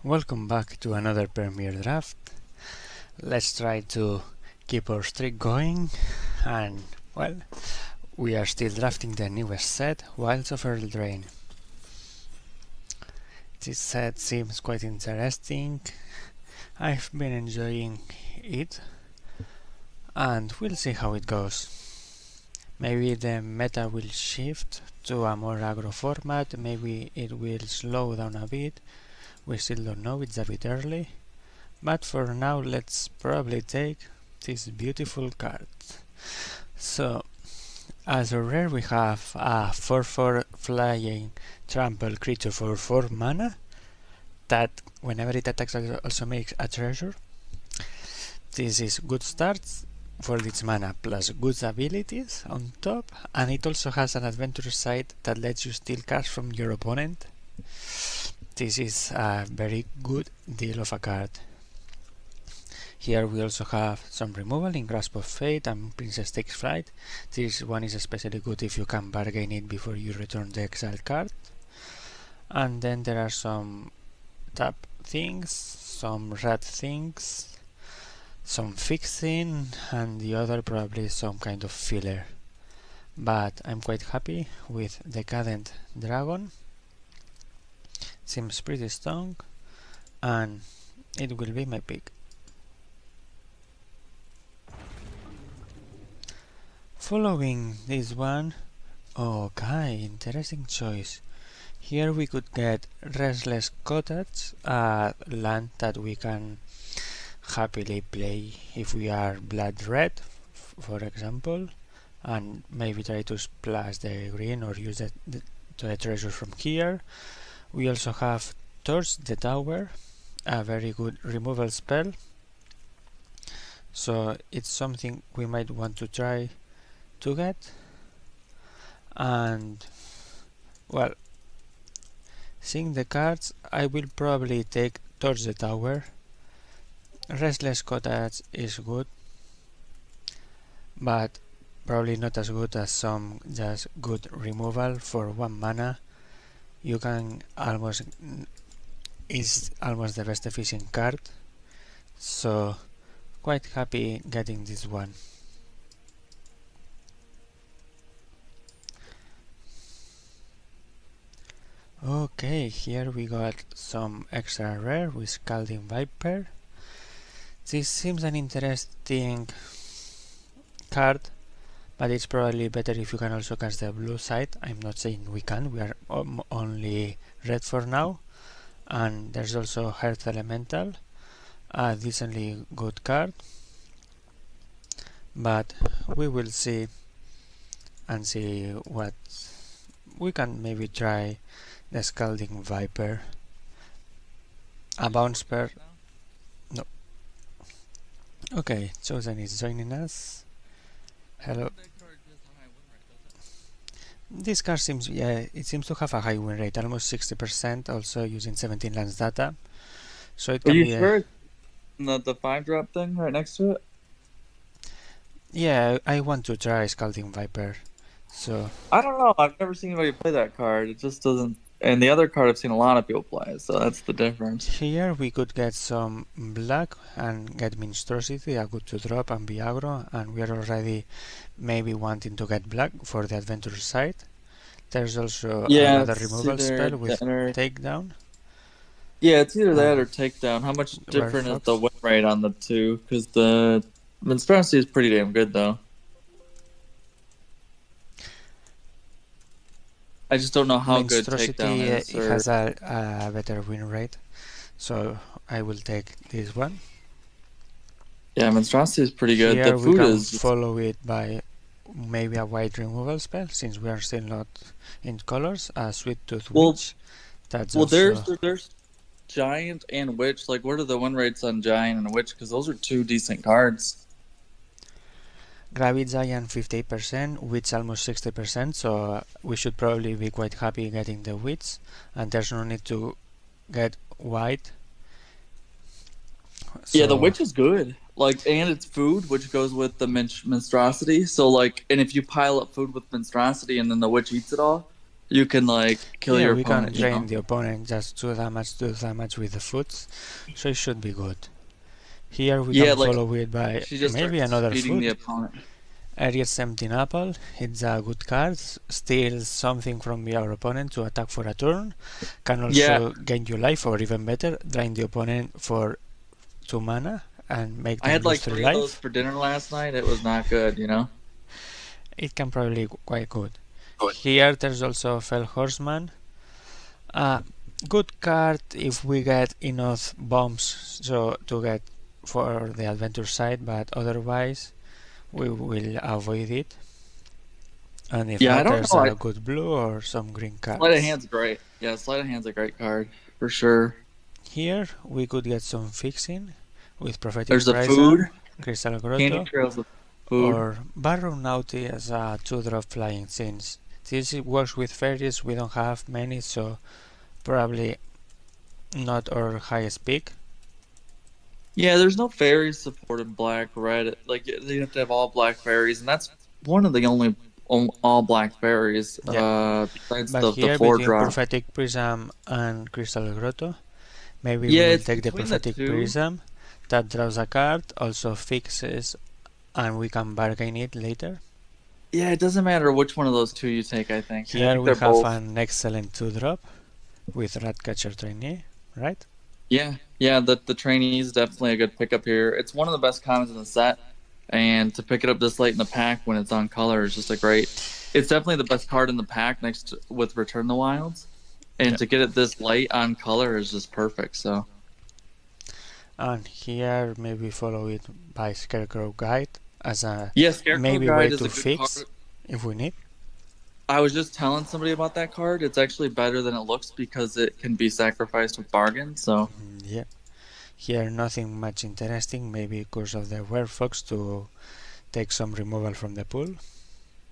Welcome back to another Premier Draft. Let's try to keep our streak going, and well, we are still drafting the newest set, Wilds of Eldraine. This set seems quite interesting. I've been enjoying it, and we'll see how it goes. Maybe the meta will shift to a more aggro format, maybe it will slow down a bit. We still don't know, it's a bit early. But for now, let's probably take this beautiful card. So, as a rare, we have a 4/4 flying trample creature for 4 mana that, whenever it attacks, also makes a treasure. This is good starts for its mana plus good abilities on top, and it also has an adventure side that lets you steal cards from your opponent. This is a very good deal of a card. Here we also have some removal in Grasp of Fate and Princess Takes Flight. This one is especially good if you can bargain it before you return the exile card. And then there are some tap things, some rat things, some fixing, and the other probably some kind of filler. But I'm quite happy with Decadent Dragon. Seems pretty strong, and it will be my pick. Following this one, okay, interesting choice. Here we could get Restless Cottage, a land that we can happily play if we are blood red, for example, and maybe try to splash the green or use the treasure from here. We also have Torch the Tower, a very good removal spell, so it's something we might want to try to get. And well, seeing the cards, I will probably take Torch the Tower. Restless Cottage is good, but probably not as good as some just good removal for 1 mana. You can is almost the best efficient card, so quite happy getting this one. Okay, here we got some extra rare with Scalding Viper. This seems an interesting card, but it's probably better if you can also cast the blue side. I'm not saying we can, we are only red for now. And there's also Earth Elemental, a decently good card, but we will see and see what we can maybe try. The Scalding Viper, a bounce pair. No. Okay, Chosen is joining us. Hello. This card seems, it seems to have a high win rate, almost 60%, also using 17 lands data. So it can be. Are you sure the 5-drop thing right next to it? Yeah, I want to try Scalding Viper. So I don't know. I've never seen anybody play that card. It just doesn't. And the other card I've seen a lot of people play, so that's the difference. Here we could get some black and get Minstrosity, a good to drop and be aggro, and we are already maybe wanting to get black for the adventure side. There's also another removal spell with takedown. Yeah, it's either that or takedown. How much different is the win rate on the two? Because the Minstrosity is pretty damn good, though. I just don't know how good takedown is. It has a better win rate, so I will take this one. Yeah, Minstrosity is pretty good. Here the food we can is follow it by maybe a white removal spell, since we are still not in colors. A Sweet Tooth Witch. That's there's Giant and Witch. Like, what are the win rates on Giant and Witch? Because those are two decent cards. Gravity Giant 58%, Witch almost 60%, so we should probably be quite happy getting the Witch, and there's no need to get white. So, yeah, the Witch is good. Like, and it's food, which goes with the Minstrosity. So, like, and if you pile up food with Minstrosity and then the Witch eats it all, you can like kill Here your we opponent. can drain the opponent, just do damage with the foot, so it should be good. Here we Yeah, can like follow it by she just maybe starts another feeding the foot. opponent. Ariet's Empty Apple, it's a good card, steals something from your opponent to attack for a turn, can also gain you life, or even better, drain the opponent for 2 mana and make I them had lose like 3 3 of those life. for dinner last night. It was not good, you know? It can probably be quite good. Good. Here there's also Fell Horseman. Good card if we get enough bombs so to get for the adventure side, but otherwise we will avoid it. And if Yeah, I not, don't there's know. a good blue or some green Sleight of cards. hand's great. Yeah, sleight of hand's a great card for sure. Here we could get some fixing with Prophetic There's the food, Prism, Crystal candy Grotto, trails with food. or Barrow Naughty as a 2-drop flying. Since this works with fairies, we don't have many, so probably not our highest pick. Yeah, there's no fairies supported black, red. Like you have to have all black fairies, and that's one of the only all black fairies. Besides But the here 4 between drop. Prophetic Prism and Crystal Grotto, maybe we Yeah, will it's take the between the Prophetic two. Prism that draws a card, also fixes, and we can bargain it later. Yeah, it doesn't matter which one of those two you take. I think Here we they're have both. an excellent 2-drop with Ratcatcher Trainee, right? Yeah. The trainee is definitely a good pickup here. It's one of the best commons in the set, and to pick it up this late in the pack when it's on color is just a great. It's definitely the best card in the pack next with Return the Wilds, and Yep. to get it this late on color is just perfect. So. And here maybe follow it by Scarecrow Guide as a Yeah, Scarecrow maybe way Guide is to a good fix card. if we need. I was just telling somebody about that card. It's actually better than it looks because it can be sacrificed with bargain. So Yeah. Here nothing much interesting, maybe Curse of the Werewolf to take some removal from the pool.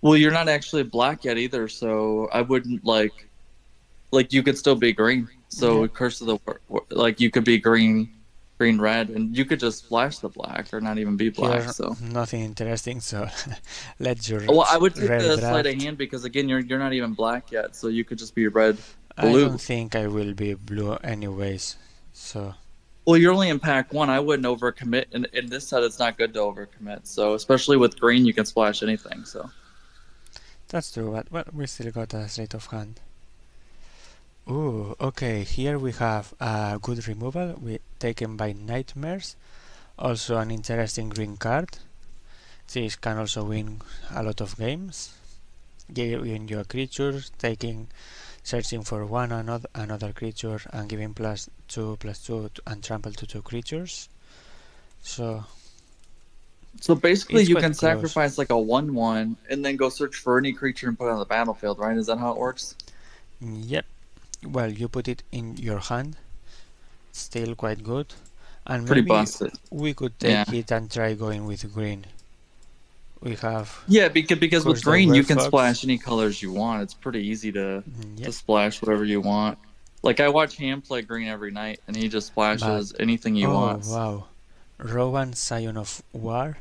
well, you're not actually black yet either, so I wouldn't like you could still be green. So Yeah. Curse of the like you could be green red, and you could just splash the black or not even be black. Here So nothing interesting, so let your well, I would take red the sleight of draft. hand because again, you're not even black yet, so you could just be red I blue. don't think I will be blue anyways, so Well, you're only in pack 1. I wouldn't overcommit. In this set, it's not good to overcommit. So, especially with green, you can splash anything. So, that's true, but well, we still got a sleight of hand. Ooh, okay, here we have a good removal taken by Nightmares, also an interesting green card. This can also win a lot of games, giving you a creature, searching for another creature and giving +2/+2 and trample to 2 creatures. So basically, it's you quite can close. sacrifice like a 1/1 and then go search for any creature and put it on the battlefield, right? Is that how it works? Yep. Well, you put it in your hand, still quite good, and Pretty maybe busted. we could take it and try going with green. We have because with Curse the green you can Werewolf. splash any colors you want. It's pretty easy to Yep. splash whatever you want. Like I watch Ham play green every night, and he just splashes anything he wants. Wow, Rowan, Scion of War.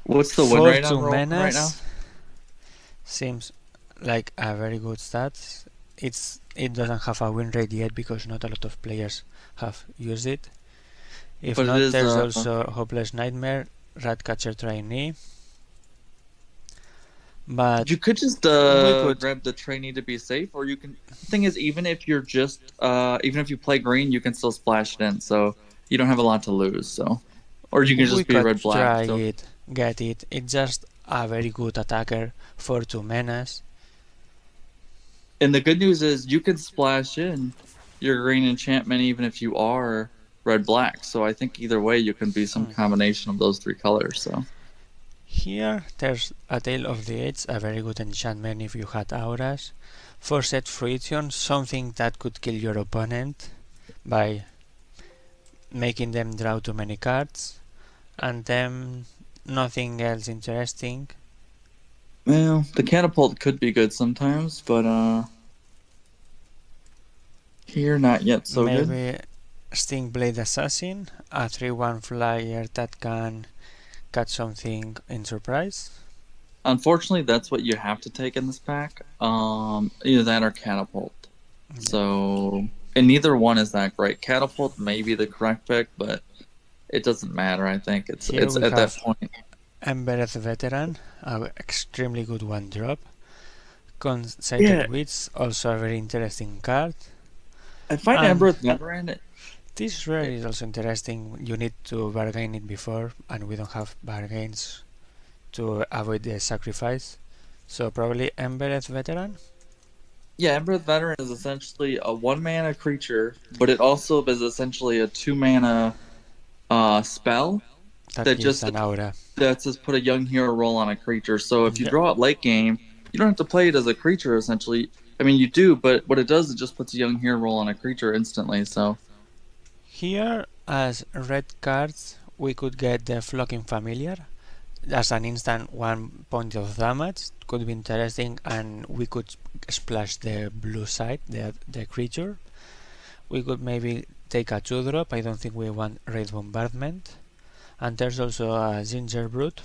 What's the win rate on 4-2 Rowan right now? Seems like a very good stat. It doesn't have a win rate yet because not a lot of players have used it. If But not, it is, there's also Hopeless Nightmare, Ratcatcher Trainee. But you could just grab the trainee to be safe, or you can. The thing is, even if you're just even if you play green, you can still splash it in, so you don't have a lot to lose. So, or you can we just be could red black. try So. it, get it. It's just a very good attacker for 2 menace. And the good news is you can splash in your green enchantment even if you are red black. So I think either way you can be some combination of those 3 colors. So. Here there's a Tale of the Age, a very good enchantment if you had auras. Forced Fruition, something that could kill your opponent by making them draw too many cards. And then nothing else interesting. Well, the catapult could be good sometimes, but here not yet so good. Maybe Stingblade Assassin, a 3/1 flyer that can catch something in surprise. Unfortunately, that's what you have to take in this pack. Either that or catapult. Yeah. So, and neither one is that great. Catapult may be the correct pick, but it doesn't matter. I think Here it's we at that have point. Embedded Veteran, an extremely good one drop. Yeah, Conceited Wits, also a very interesting card. I find And Embereth Veteran. this rare is also interesting. You need to bargain it before, and we don't have bargains to avoid the sacrifice. So probably Embedded Veteran. Yeah, Embereth Veteran is essentially a 1 mana creature, but it also is essentially a 2 mana spell That that gives just an aura. that says put a young hero roll on a creature. So if you Yeah. draw it late game, you don't have to play it as a creature essentially. I mean, you do, but what it does, it just puts a young hero roll on a creature instantly. So Here, as red cards, we could get the Flocking Familiar as an instant 1 point of damage. Could be interesting, and we could splash the blue side, the creature. We could maybe take a 2-drop. I don't think we want Raid Bombardment. And there's also a Ginger Brute.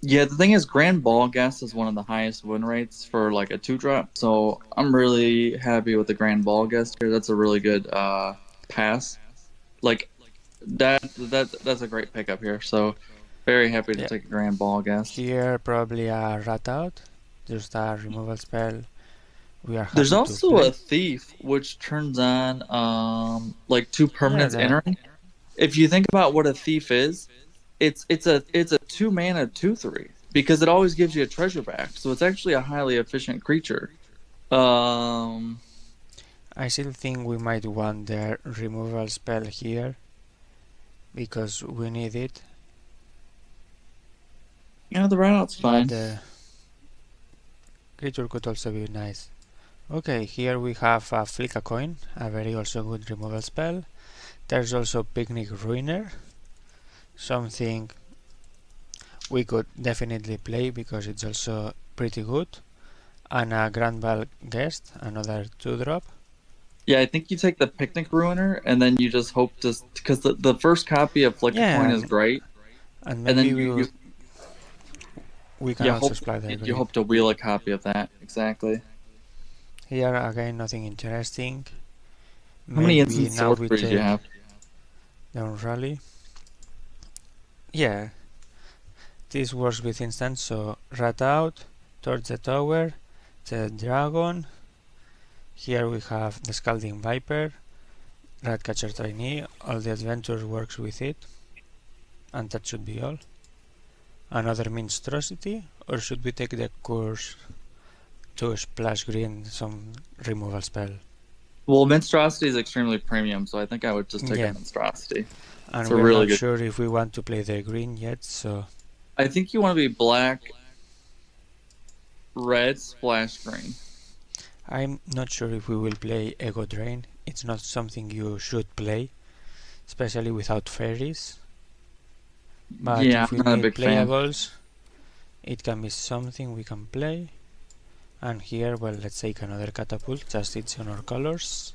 yeah, the thing is, Grand Ball Gas is one of the highest win rates for like a 2-drop. So I'm really happy with the Grand Ball Gas here. That's a really good pass. Like that's a great pickup here. So very happy to Yeah. take a Grand Ball Gas. Here, probably a Rat Out. Just a removal spell. We are There's happy to also play. a Thief which turns on like 2 Yeah, permanents entering. If you think about what a Thief is, it's a 2 mana 2/3 because it always gives you a treasure back. So it's actually a highly efficient creature. Um, I still think we might want the removal spell here because we need it. yeah, the roundout's fine. But the creature could also be nice. Okay, here we have a Flick a Coin, a very also good removal spell. There's also Picnic Ruiner, something we could definitely play because it's also pretty good. And a Grand Ball Guest, another 2-drop. Yeah, I think you take the Picnic Ruiner and then you just hope to because the first copy of Flick a Yeah, Coin is great, and and then maybe we can you also hope splash the you green. hope to wheel a copy of that exactly. Here again, nothing interesting. How many Maybe instant now we sorceries do you take have? down rally. Yeah, this works with instant, so Rat Out, towards the tower, the dragon. Here we have the Scalding Viper, Ratcatcher Trainee, all the adventure works with it, and that should be all. Another Monstrosity, or should we take the course to splash green some removal spell? Well, Monstrosity is extremely premium, so I think I would just take a Yeah, Monstrosity. and It's a we're really not good. sure if we want to play the green yet, so I think you want to be black, red, splash green. I'm not sure if we will play Ego Drain. It's not something you should play, especially without fairies. But Yeah, if we I'm not a need big fan. playables, it can be something we can play. And here, well, let's take another catapult, just it's on our colors.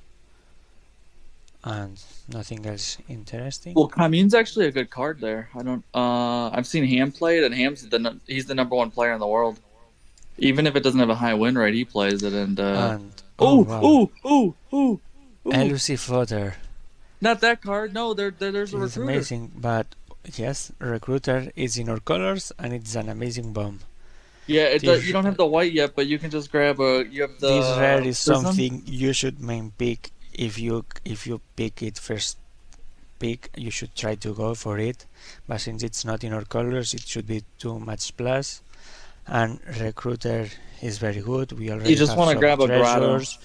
And nothing else interesting. Well, Commune's actually a good card there. I don't. I've seen Ham play it, and he's the number 1 player in the world. Even if it doesn't have a high win rate, he plays it. And And oh oh, wow, oh, oh, oh, oh! Elusive Fodder. Not that card. No, there's a It's recruiter. amazing, but yes, Recruiter is in our colors and it's an amazing bomb. Yeah, This, you don't have the white yet, but you can just grab you have this rare the is prism. something you should main pick. If you pick it first pick, you should try to go for it. But since it's not in our colors, it should be too much plus. And Recruiter is very good. We already You just have want to some grab a grotto. treasures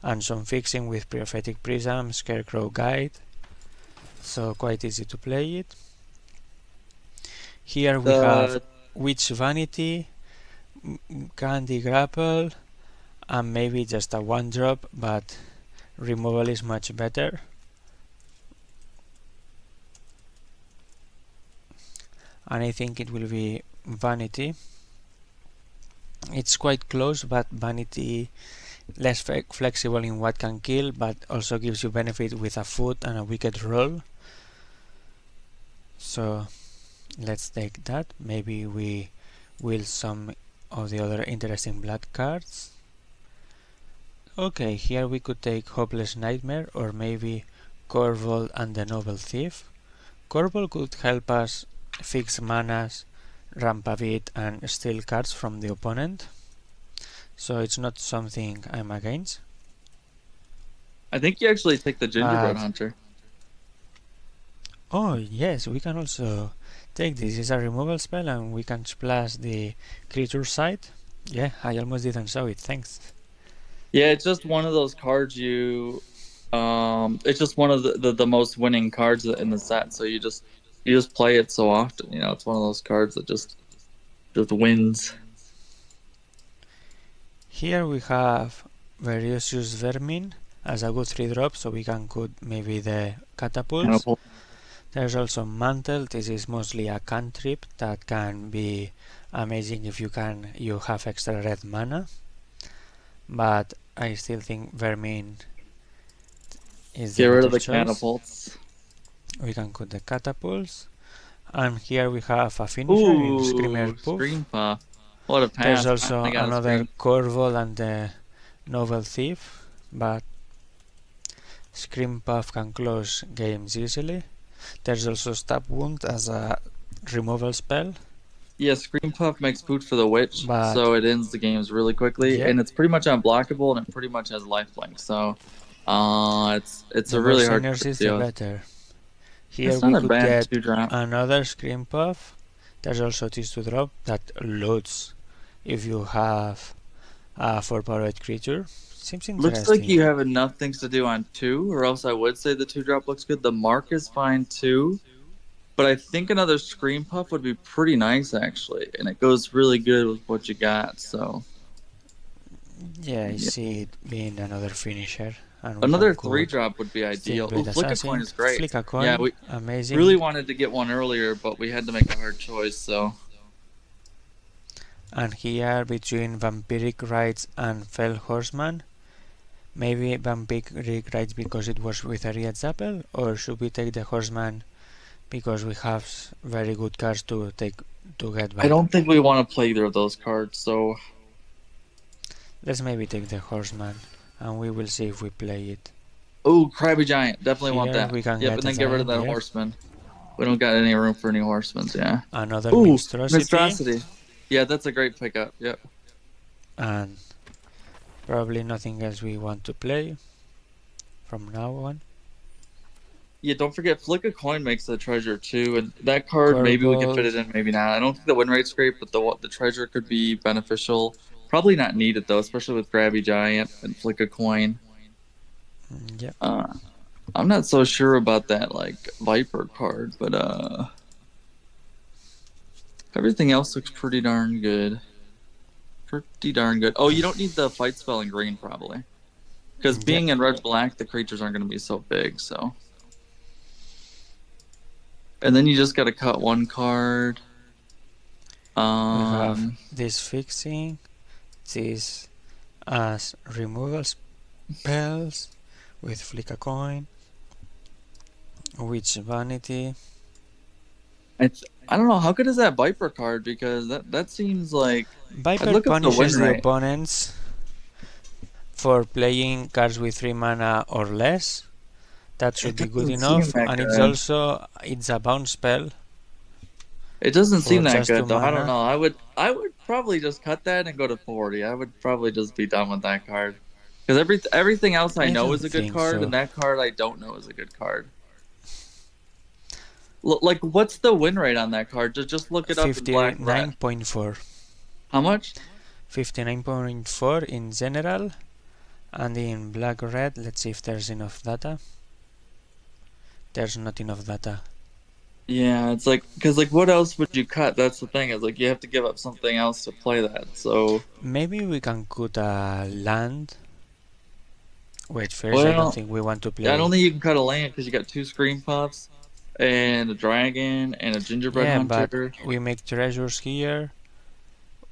and some fixing with Prophetic Prism, Scarecrow Guide. So quite easy to play it. Here we have Witch Vanity, Candy Grapple, and maybe just a 1-drop, but removal is much better. And I think it will be Vanity. It's quite close, but Vanity less flexible in what can kill, but also gives you benefit with a foot and a wicked roll. So let's take that. Maybe we with some of the other interesting blood cards. Okay, here we could take Hopeless Nightmare or maybe Corval and the Noble Thief. Corval could help us fix manas, ramp a bit and steal cards from the opponent, so it's not something I'm against. I think you actually take the Gingerbread Hunter. Oh yes, we can also take this. It's a removal spell and we can splash the creature side. Yeah, I almost didn't show it, thanks. Yeah, it's just one of those cards it's just one of the most winning cards in the set, so you just play it so often, you know, it's one of those cards that just wins. Here we have Verocious Vermin as a good 3-drop, so we can cut maybe the catapults. There's also Mantle. This is mostly a cantrip that can be amazing if you have extra red mana, but I still think Vermin is the Get rid of the choice. catapults. We can cut the catapults, and here we have a finisher in Screamer Puff. Scream Puff. What a pass. There's also another Corval and the Noble Thief, but Scream Puff can close games easily. There's also Stab Wound as a removal spell. Yeah, Scream Puff makes food for the witch, so it ends the games really quickly, and it's pretty much unblockable, and it pretty much has lifelink. So, it's a really hard to deal. Better. Here we could get another Scream Puff. There's also this 2-drop that loads if you have a 4-power creature. Seems interesting. Looks like you have enough things to do on 2, or else I would say the 2-drop looks good. The mark is fine too, but I think another Scream Puff would be pretty nice actually, and it goes really good with what you got. So yeah, I see it being another finisher. And another 3-drop would be ideal. Flick a Coin is great. Flick a Coin, yeah, we amazing. Really wanted to get one earlier, but we had to make a hard choice. So. And here between Vampiric Rites and Fell Horseman, maybe Vampiric Rites because it was with a Red Apple, or should we take the Horseman because we have very good cards to get back? I don't think we want to play either of those cards, so let's maybe take the Horseman, and we will see if we play it. Oh, Krabby Giant, definitely Here want that. Yep, and then get rid of that Horseman. We don't got any room for any Horsemans, yeah. Another Minstrosity. Yeah, that's a great pickup, yep. And probably nothing else we want to play from now on. Yeah, don't forget, Flick a Coin makes the treasure too, and that card, maybe we can fit it in, maybe not. I don't think the win rate's great, but the treasure could be beneficial. Probably not needed though, especially with Krabby Giant and Flick a Coin. Yeah. I'm not so sure about that Viper card, but everything else looks pretty darn good. Oh, you don't need the fight spell in green probably, because being in red black, the creatures aren't going to be so big. So, and then you just got to cut one card. We have this fixing, this as removal spells with Flick a Coin, Witch Vanity. I don't know, how good is that Viper card, because that seems like Viper punishes the opponents for playing cards with 3 mana or less. That should be good enough, and it's a bounce spell. It doesn't seem that good though. I don't know. I would probably just cut that and go to 40. I would probably just be done with that card, because everything else I know is a good card, and that card I don't know is a good card. Like, what's the win rate on that card? Just look it up. 59.4. How much? 59.4 in general, and in black red. Let's see if there's enough data. There's not enough data. Yeah, it's because what else would you cut? That's the thing. Is you have to give up something else to play that. So maybe we can cut a land. Wait, first I don't think we want to play. I don't think you can cut a land because you got 2 Scream Puffs and a dragon and a Gingerbread Hunter. But we make treasures here.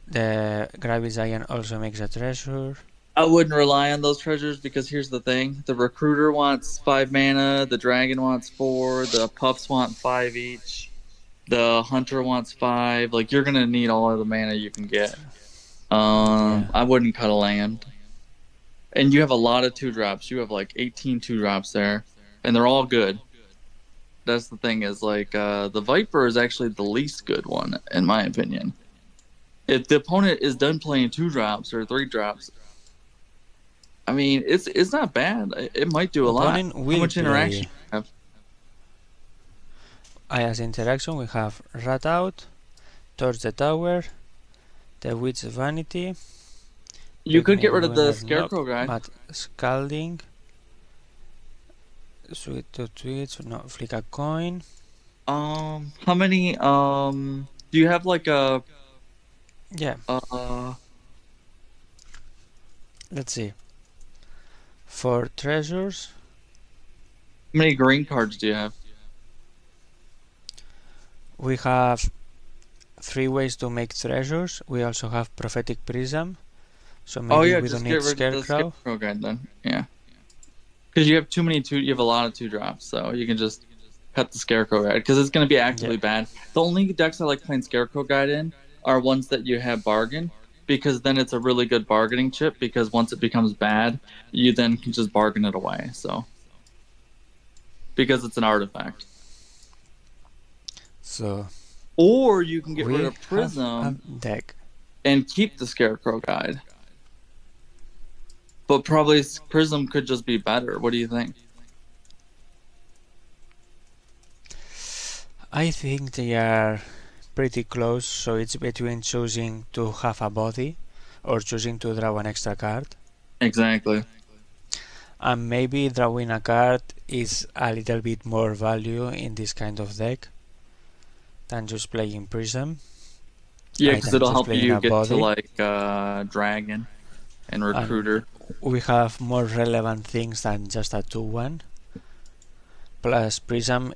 The Krabby Giant also makes a treasure. I wouldn't rely on those treasures, because here's the thing. The Recruiter wants 5 mana, the Dragon wants 4, the Puffs want 5 each. The hunter wants 5. Like, you're gonna need all of the mana you can get. Yeah. I wouldn't cut a land. And you have a lot of 2-drops. You have like 18 2-drops there, and they're all good. That's the thing is like the Viper is actually the least good one in my opinion. If the opponent is done playing 2-drops or 3-drops, I mean it's not bad. It might do a lot. Opponent How will much interaction play. do you have? As interaction, we have Rat Out, Torch the Tower, the Witch Vanity, You could get Pigment rid of the Dweller, nope, Scarecrow guy. but Scalding, Sweet to Twitch, no, Flick a Coin. How many? Do you have like a Yeah, how let's see. For treasures, many green cards do you have? we have 3 ways to make treasures. We also have Prophetic Prism, so Oh maybe yeah, we don't just get need rid of the Scarecrow. Scarecrow guy then. Yeah, because you have too many two. You have a lot of 2-drops, so you can just cut the Scarecrow guide because it's going to be actively Yeah. bad. The only decks I like playing Scarecrow guide in are ones that you have bargain because then it's a really good bargaining chip because once it becomes bad, you then can just bargain it away. So because it's an artifact. So Or you can get rid we of have a Prism deck. and keep the Scarecrow guide. But probably Prism could just be better. What do you think? I think they are pretty close, so it's between choosing to have a body or choosing to draw an extra card. Exactly. And maybe drawing a card is a little bit more value in this kind of deck than just playing Prism. Yeah, because Than it'll just help playing you a get to body. like Dragon and Recruiter. And we have more relevant things than just a 2-1. Plus Prism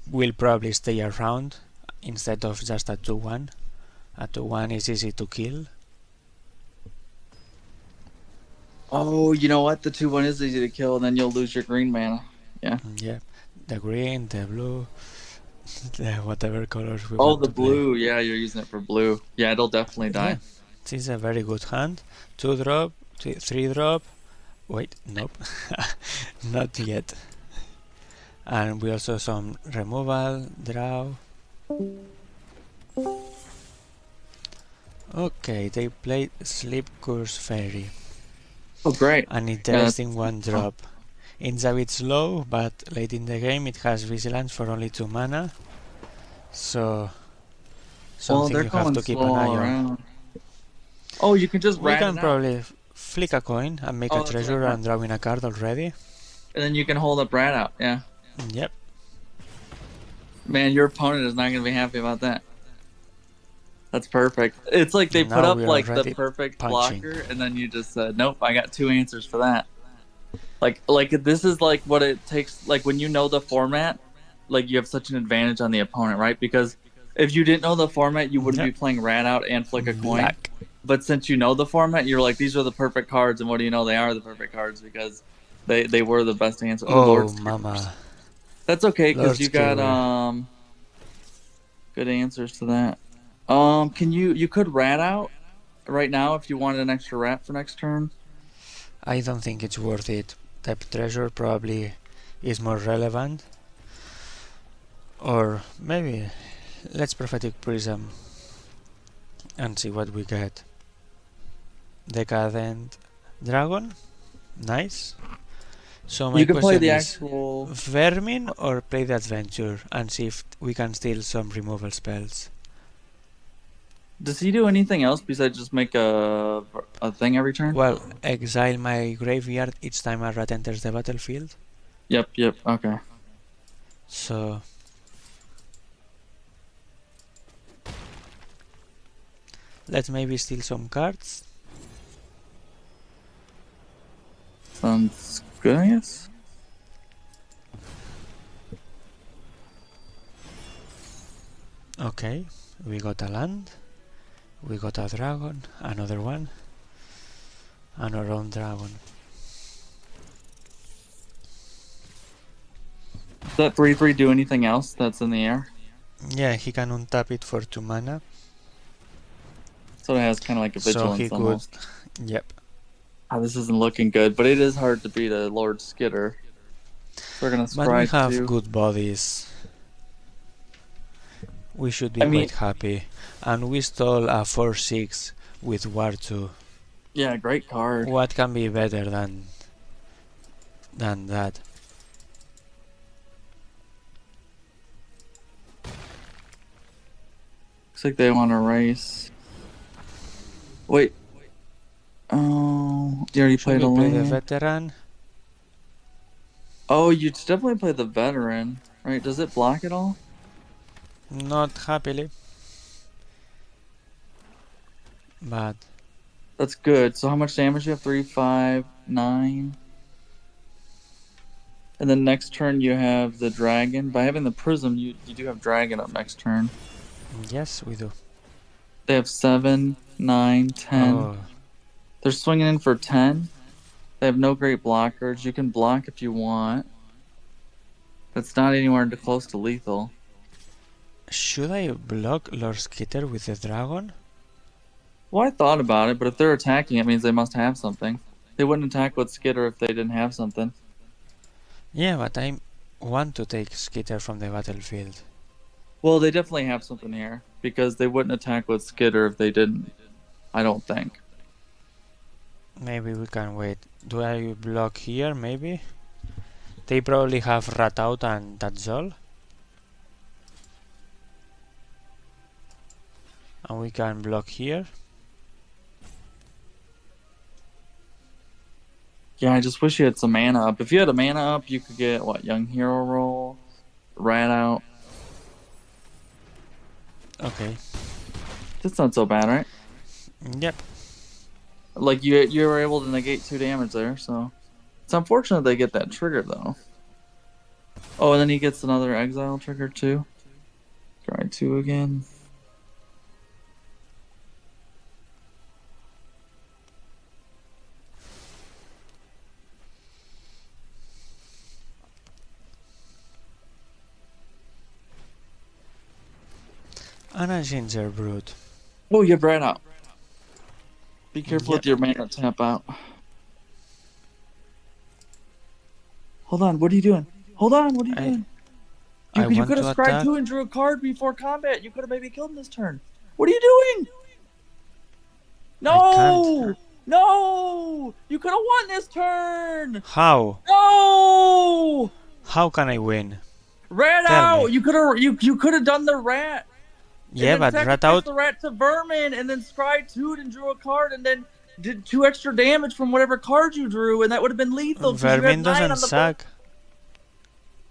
will probably stay around instead of just a 2-1. A 2-1 is easy to kill. Oh, you know what? The 2-1 is easy to kill, and then you'll lose your green mana. Yeah. Yeah, the green, the blue, the whatever colors we Oh, want the to play. blue. Yeah, you're using it for blue. Yeah, it'll definitely die. Yeah, this is a very good hand. 2-drop, 3-drop. Wait, nope, not yet. And we also some removal, draw. Okay, they played Sleep Curse Fairy. Oh, great. An Yeah, interesting 1-drop. It's a bit slow, but late in the game it has Vigilance for only 2 mana. So something they're you have going to keep an slow eye on. around. Oh, you can just We rat can it out. probably flick a coin and make a That's what I treasure meant. and drawing a card already. And then you can hold up rat out. Yeah. Yep. Man, your opponent is not going to be happy about that. That's perfect. It's like they put Now up we are like the already perfect punching. blocker, and then you just said, "Nope, I got 2 answers for that." Like this is like what it takes. Like when you know the format, like you have such an advantage on the opponent, right? Because if you didn't know the format, you wouldn't Yep. be playing rat out and flick a coin. Black. But since you know the format, you're like, these are the perfect cards, and what do you know? They are the perfect cards because they were the best answer. Ooh, Oh, Lord, mama. that's okay because Lord you got Skewer. good answers to that. Can you could rat out right now if you wanted an extra rat for next turn? I don't think it's worth it. Type treasure probably is more relevant. Or maybe let's Prophetic Prism and see what we get. Decadent Dragon. Nice. So my You can play question the is actual. Vermin or play the Adventure and see if we can steal some removal spells. Does he do anything else besides just make a thing every turn? Well, exile my graveyard each time a rat enters the battlefield. Yep. Okay. So let's maybe steal some cards. Sounds good, I guess. Okay, we got a land, we got a dragon, another one, and our own dragon. Does that 3/3 do anything else that's in the air? Yeah, he can untap it for 2 mana. So it has kind of like a So vigilance he could. almost. Yep. Oh, this isn't looking good, but it is hard to beat a Lord Skitter. So we're gonna But we scry have 2. good bodies. We should be I mean, quite happy. And we stole a 4/6 with War 2. yeah, great card. What can be better than that? Looks like they want to race. Wait. Oh, you already Should played we a play the land. veteran? Oh, you definitely play the veteran, right? Does it block at all? Not happily. But That's good. So how much damage you have? 3, 5, 9. And then next turn you have the dragon. By having the prism, you do have dragon up next turn. yes, we do. They have 7, 9, 10. Oh, They're swinging in for 10. They have no great blockers. You can block if you want. That's not anywhere close to lethal. should I block Lord Skitter with the dragon? Well, I thought about it, but if they're attacking, it means they must have something. They wouldn't attack with Skitter if they didn't have something. Yeah, but I want to take Skitter from the battlefield. Well, they definitely have something here, because they wouldn't attack with Skitter if they didn't. I don't think. Maybe we can wait. Do I block here, maybe? They probably have Rat Out and that's all. And we can block here. Yeah, I just wish you had some mana up. If you had a mana up, you could get, what, Young Hero Roll, Rat Out. Okay. That's not so bad, right? Yep. Like, you were able to negate 2 damage there, so... It's unfortunate they get that trigger, though. Oh, and then he gets another Exile trigger, too. Try 2 again. And a Ginger Brute. Oh, you have Rat Out. Be careful Yep. with your mana tap out. Hold on, what are you doing? Hold on, what are you doing? I You want could have to scribed attack. 2 and drew a card before combat. You could have maybe killed him this turn. What are you doing? I No! can't. No! You could have won this turn! How? No! How can I win? Rat Tell out! me. You could have done the rat. Yeah, and then but Rat sacrificed Out. the rat to Vermin, and then scryed 2 and drew a card, and then did 2 extra damage from whatever card you drew, and that would have been lethal because you Vermin had 9 doesn't on the board. suck.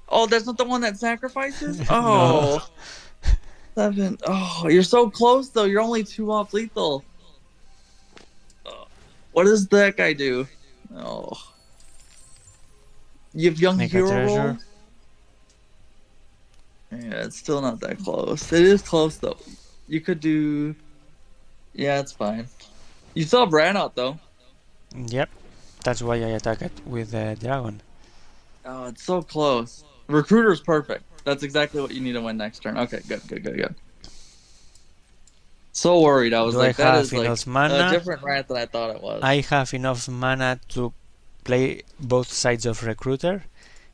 Oh, that's not the one that sacrifices? No. Oh. 7. Oh, you're so close, though. You're only 2 off lethal. What does that guy do? Oh. You have Young Make a Hero treasure. Roll? Yeah, it's still not that close. It is close, though. You could do... Yeah, it's fine. You still have Ran out, though. Yep. That's why I attack it with the dragon. Oh, it's so close. Recruiter's perfect. That's exactly what you need to win next turn. Okay, good. So worried. I was Do like, I that have is like enough a mana? different rat than I thought it was. I have enough mana to play both sides of Recruiter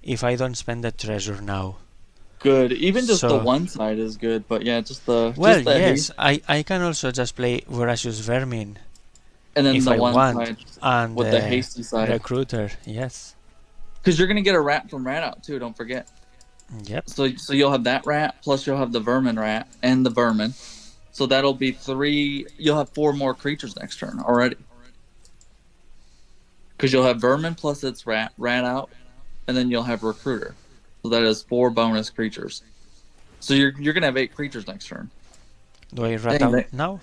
if I don't spend the treasure now. Good. Even just the So- one side is good, but yeah, just the Well, just the yes, haste, I can also just play Voracious Vermin and then if the I one want, side and with the hasty side. Recruiter, yes. Because you're gonna get a rat from rat out too. Don't forget. Yep. So you'll have that rat plus you'll have the vermin rat and the vermin. So that'll be 3. You'll have 4 more creatures next turn already. Because you'll have vermin plus its rat out, and then you'll have recruiter. So that is 4 bonus creatures. So you're gonna have 8 creatures next turn. Do I rat Dang, out that- now?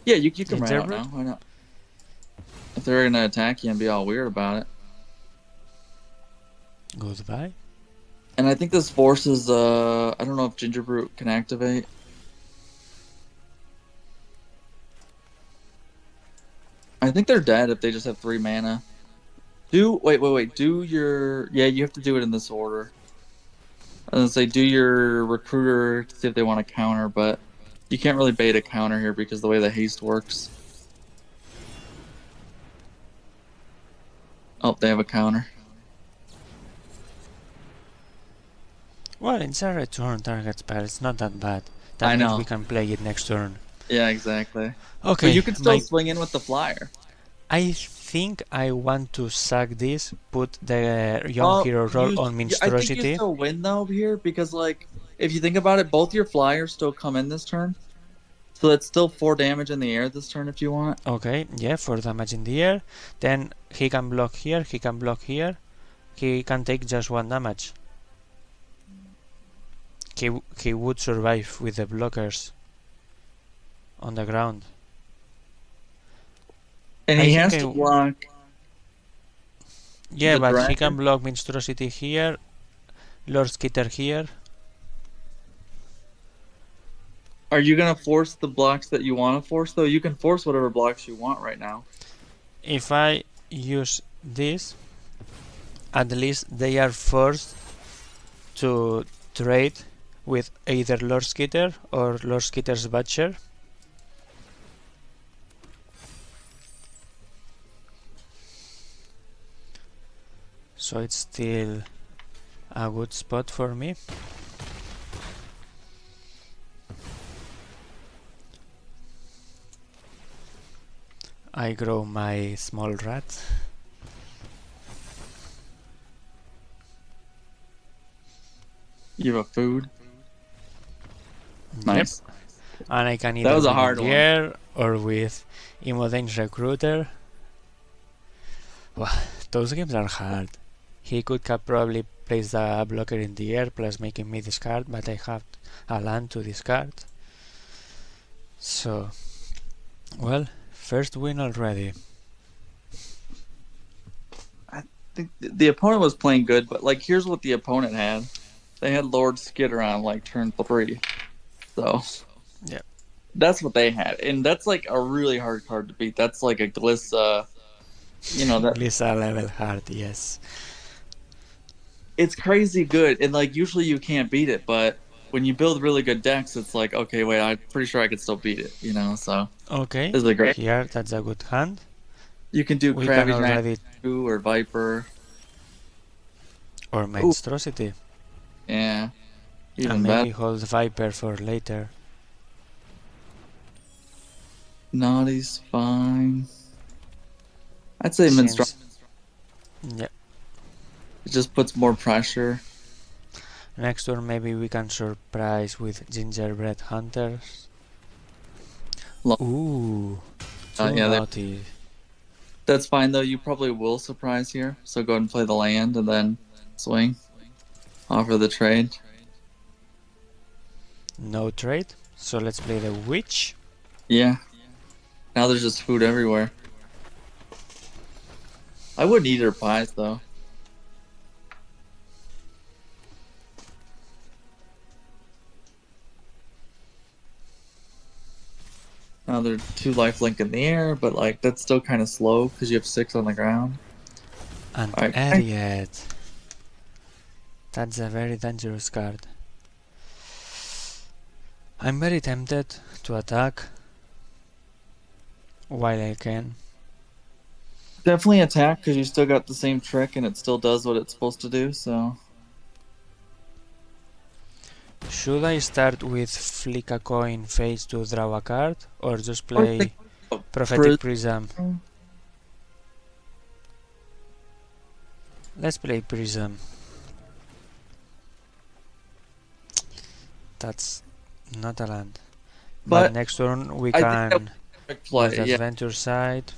Yeah, you can rat out Gingerbread? now. Why not? If they're gonna attack you and be all weird about it. Goodbye. And I think this forces I don't know if Gingerbrute can activate. I think they're dead if they just have 3 mana. Wait. Do your... Yeah, you have to do it in this order. I was gonna say do your recruiter to see if they want to counter, but you can't really bait a counter here because the way the haste works. Oh, they have a counter. Well, it's a return target spell. It's not that bad. I That means we know. can play it next turn. Yeah, exactly. But Okay, you can still swing in with the flyer. I think I want to sack this, put the young hero roll on I think you monstrosity. still win though here because like if you think about it, both your flyers still come in this turn, so that's still 4 damage in the air this turn if you want. Okay, yeah, 4 damage in the air. Then he can block here, he can block here. He can take just 1 damage. He would survive with the blockers on the ground. And he has to block. Yeah, the but he dragon. can block monstrosity here, Lord Skitter here. Are you gonna force the blocks that you want to force though? You can force whatever blocks you want right now. If I use this, at least they are forced to trade with either Lord Skitter or Lord Skitter's Butcher. So it's still a good spot for me. I grow my small rat. You have a food. Nice. Yep. And I can That either was a win hard in the one. air or with Imodane's Recruiter. Wow, those games are hard. He could have probably placed a blocker in the air plus making me discard, but I have a land to discard. So, well, first win already. I think the opponent was playing good, but like here's what the opponent had. They had Lord Skitter on like turn 3. So yeah, that's what they had. And that's like a really hard card to beat. That's like a Glissa, that Glissa level hard, yes. it's crazy good. And like usually you can't beat it, but when you build really good decks, it's like, okay, wait, I'm pretty sure I could still beat it, so Okay, this is a great here, that's a good hand. You can do We Krabby can already... Giant or Viper. Or Monstrosity. Yeah. Even And maybe better. hold Viper for later. Naughty's fine. I'd say Since... Minstrel. Yeah. It just puts more pressure. Next turn maybe we can surprise with Gingerbread Hunters. Ooh, too naughty. That's fine though, you probably will surprise here. So go ahead and play the land and then swing. Offer the trade. No trade, so let's play the Witch. Yeah. Now there's just food everywhere. I wouldn't eat her pies though. Now they're 2 lifelink in the air, but like that's still kind of slow because you have 6 on the ground. And Idiot. That's a very dangerous card. I'm very tempted to attack while I can. Definitely attack because you still got the same trick and it still does what it's supposed to do, so... Should I start with flick a coin face to draw a card, or just play Prophetic Prism? Let's play Prism. That's not a land. But next turn we can play the Adventure side.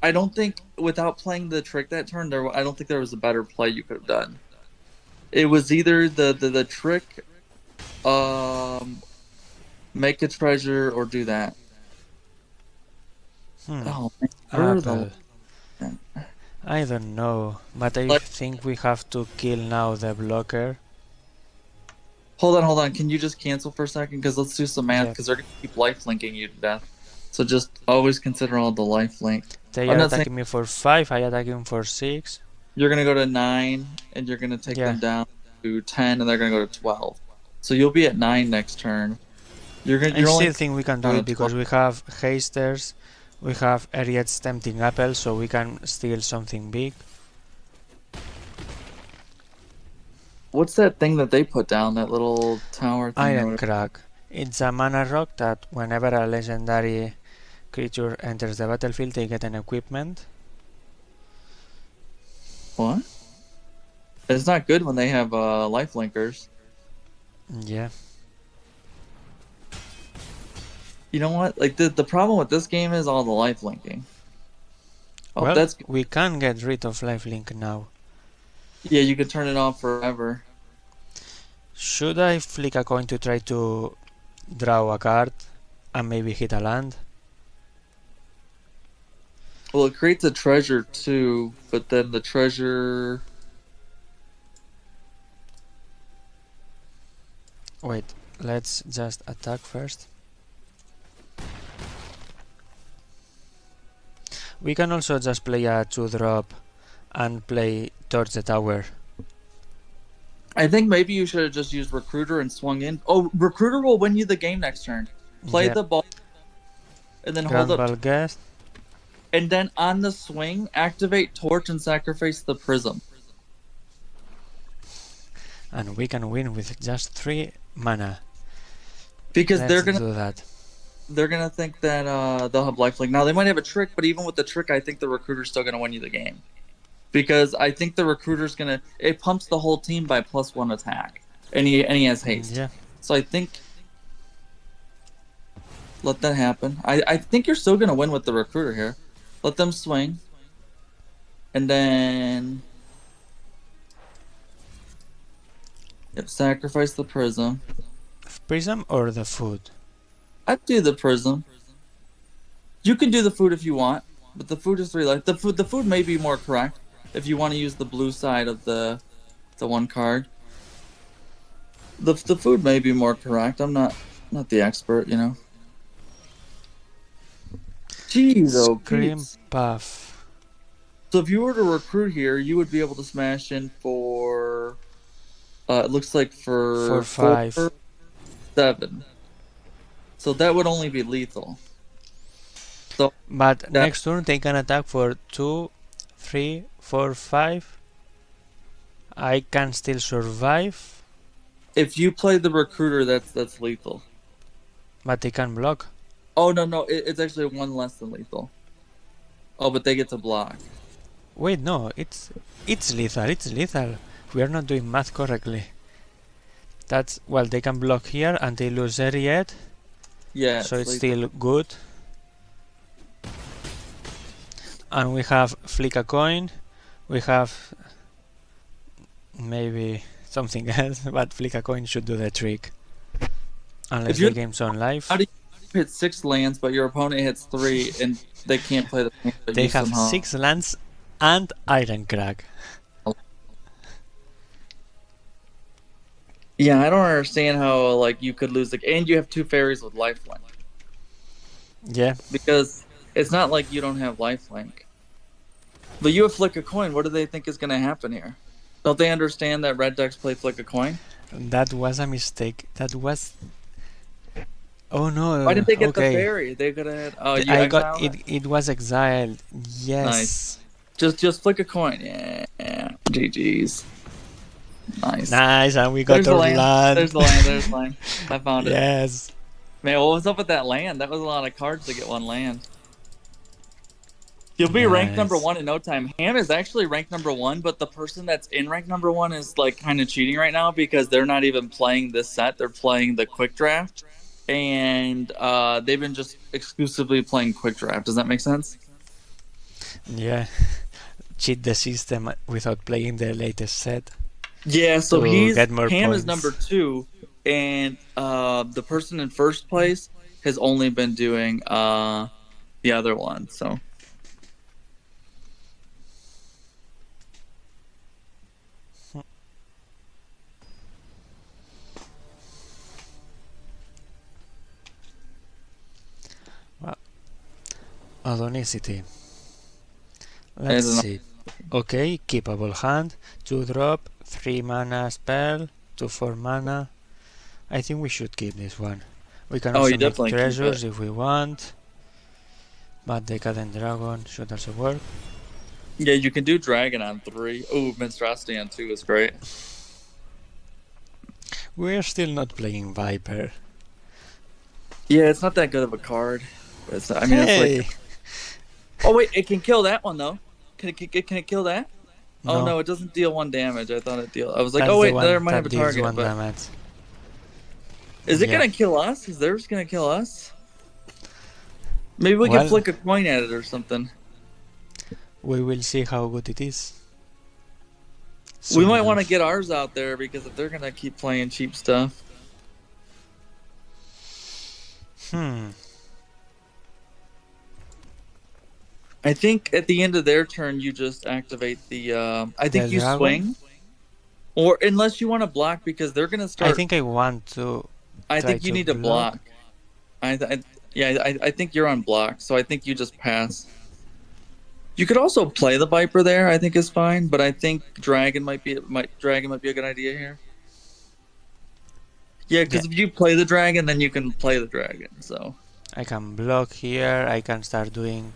I don't think, without playing the trick that turn, I don't think there was a better play you could have done. It was either the trick, make a treasure, or do that. Oh, I don't know, but I think we have to kill now the blocker. Hold on. Can you just cancel for a second? Because let's do some math, because they're going to keep life-linking you to death. So just always consider all the life link. They are attacking me for 5, I attack him for 6. You're going to go to 9, and you're going to take them down. to 10, and they're gonna go to 12. So you'll be at 9 next turn. You're I only still think we can do down it to because 12. we have hasters, we have Ariad's tempting apple, so we can steal something big. What's that thing that they put down? That little tower thing? Iron Crack. It's a mana rock that whenever a legendary creature enters the battlefield, they get an equipment. What? It's not good when they have life linkers. Yeah. You know what? Like the problem with this game is all the life linking. Oh, Well, that's we can get rid of lifelink now. yeah. You can turn it off forever. Should I flick a coin to try to draw a card and maybe hit a land? Well, it creates a treasure too, but then the treasure. Wait, let's just attack first. We can also just play a 2-drop and play towards the tower. I think maybe you should have just used Recruiter and swung in. Oh, Recruiter will win you the game next turn. Play Yeah. the ball, and then Grand hold up. Ball Guest. And then on the swing, activate Torch and sacrifice the Prism. And we can win with just 3 mana. Because Let's do that. they're gonna think that they'll have lifelink. Now they might have a trick, but even with the trick, I think the Recruiter's still gonna win you the game. Because I think the Recruiter's gonna it pumps the whole team by +1 attack. And he has haste. Yeah. So I think let that happen. I think you're still gonna win with the Recruiter here. Let them swing. And then sacrifice the Prism. Prism or the food? I'd do the Prism. You can do the food if you want, but the food is 3 life. The food may be more correct if you want to use the blue side of the one card. The food may be more correct. I'm not the expert, you know. Jeez, oh, Scream Pete. Puff. So if you were to recruit here, you would be able to smash in for. It looks like for 5. 7. So that would only be lethal. So But next turn they can attack for 2, 3, 4, 5. I can still survive. if you play the recruiter, that's lethal. But they can block. Oh no, it's actually 1 less than lethal. Oh, but they get to block. Wait, no, it's lethal. It's lethal. We are not doing math correctly. That's well, they can block here and they lose Ariad. Yeah. So it's lethal. still good. And we have flick a coin. We have maybe something else, but flick a coin should do the trick. Unless the game's on live. How do you hit 6 lands, but your opponent hits 3 and they can't play the game? They have somehow... 6 lands and Iron Crack. Yeah, I don't understand how like you could lose the and you have 2 fairies with lifelink. Yeah. Because it's not like you don't have lifelink. But you have flick a coin. What do they think is going to happen here? Don't they understand that red decks play flick a coin? That was a mistake. That was. Oh no! Why did they get the fairy? They could have had. Oh, you I got it. It was exiled. Yes. Nice. Just flick a coin. Yeah. GG's. Nice. Nice, and we got our land. There's the land. There's the land. I found it. Yes. Man, what was up with that land? That was a lot of cards to get 1 land. You'll be ranked number 1 in no time. Ham is actually ranked number 1, but the person that's in rank number 1 is like kind of cheating right now because they're not even playing this set. They're playing the quick draft, and they've been just exclusively playing quick draft. Does that make sense? Yeah. Cheat the system without playing the latest set. Yeah. So Ham points. is number 2, and the person in first place has only been doing the other one. So. Adonicity. Let's see. Okay, keepable hand, 2-drop, 3 mana spell to 4 mana. I think we should keep this one. We can Oh, also you make definitely keep treasures it. if we want, but the Decadent Dragon should also work. Yeah, you can do dragon on 3. Oh, monstrosity on 2 is great. We're still not playing Viper. Yeah, it's not that good of a card. It's, I mean, it's like. Hey! Oh wait, it can kill that one though. Can it kill that? Oh No, no, it doesn't deal 1 damage. I thought it deal. I was like, that's oh the wait, one there might have that a deals target. 1 But damage. is it Yeah. gonna kill us? Is theirs gonna kill us? Maybe we can Well, flick a coin at it or something. we will see how good it is. We Soon might want to enough. get ours out there because if they're gonna keep playing cheap stuff. I think at the end of their turn, you just activate the. I The think you dragon? swing, or unless you want to block because they're gonna I start. think I want to I try think you to need to block. block. I think you're on block, so I think you just pass. You could also play the Viper there. I think is fine, but I think Dragon might be a good idea here. Yeah, Yeah, because if you play the Dragon, then you can play the Dragon. So I can block here, I can start doing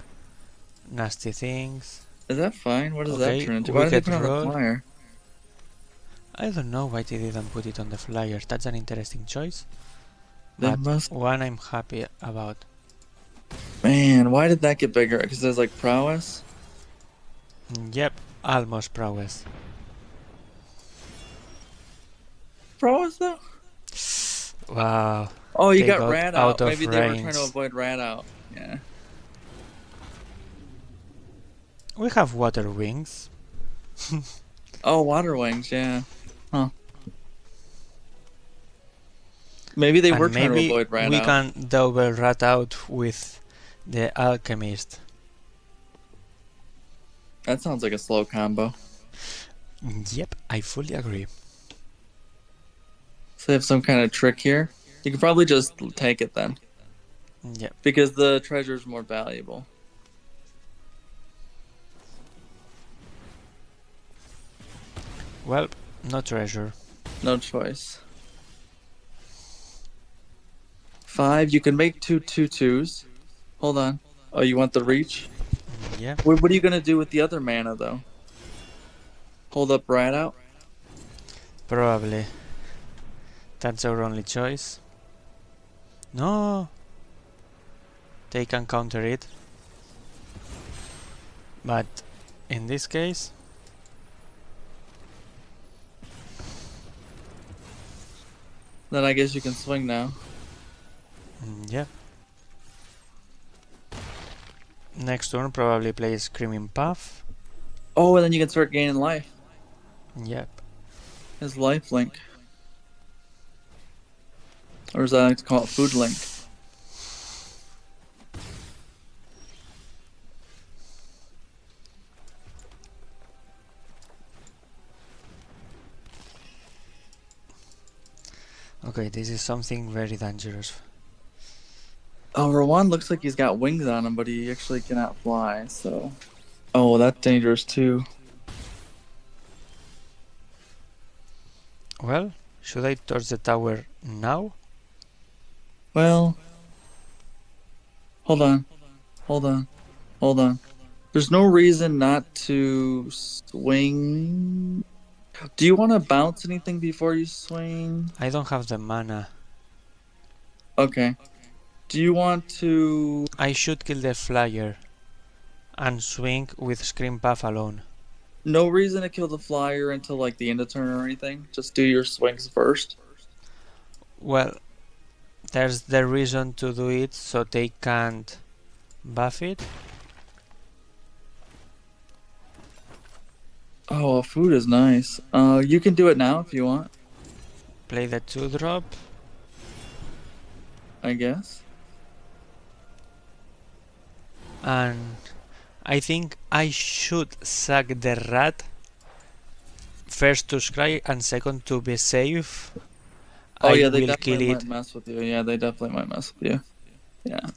nasty things. is that fine? What does that Okay, turn into? Why did they wicked put it on the roll. flyer? I don't know why they didn't put it on the flyer. That's an interesting choice, They but must. one I'm happy about. Man, why did that get bigger? Because there's like prowess. Yep, almost prowess. Prowess though. Wow, Oh, you they got got rat out out. of Maybe they were trying to range. avoid rat out. Yeah. We have water wings. Oh, water wings. Yeah. Huh. Maybe they were And trying to maybe avoid rat we out. can double rat out with the alchemist. That sounds like a slow combo. Yep, I fully agree. So they have some kind of trick here. You could probably just take it then, Yep. because the treasure's more valuable. Well, no treasure. No choice. 5. You can make 2/2/2s. Hold on. Oh, you want the reach? Yeah. What are you gonna do with the other mana though? Hold up rat out. Probably. That's our only choice. No! They can counter it. But in this case, Then I guess you can swing now. yeah. Next turn probably play Screaming Puff. Oh, and then you can start gaining life. Yep. His life link. Or as I like to call it, food link. Okay, this is something very dangerous. Oh, Rowan looks like he's got wings on him, but he actually cannot fly, so. Oh, that's dangerous too. Well, should I torch the tower now? Well. Hold on. Hold on. Hold on. There's no reason not to swing. Do you want to bounce anything before you swing? I don't have the mana. Okay. Do you want to... I should kill the flyer and swing with Scream Puff alone. No reason to kill the flyer until like the end of turn or anything. Just do your swings first. Well, there's the reason to do it so they can't buff it. Oh, food is nice. You can do it now if you want, Play the 2-drop. I guess. And I think I should sack the rat. First to scry and second to be safe. Oh I yeah, they will kill definitely it. might mess with you. Yeah, they definitely might mess with you. Yeah.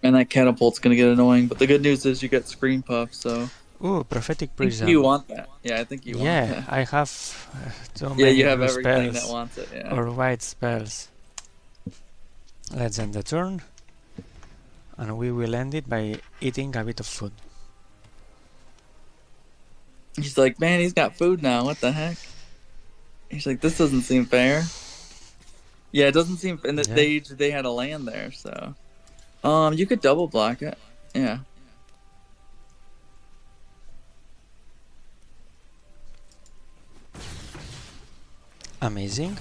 And that catapult's gonna get annoying. But the good news is you get Screen Puff, so Ooh, Prophetic I think you Prism. want that. Yeah, I think you want Yeah, that. I have too Yeah, many you have blue everything that spells wants it. Yeah. or white spells. Let's end the turn, and we will end it by eating a bit of food. He's like, man, he's got food now. What the heck? He's like, this doesn't seem fair. Yeah, it doesn't seem. And Yeah. they had a land there, so you could double block it. Yeah. Amazing.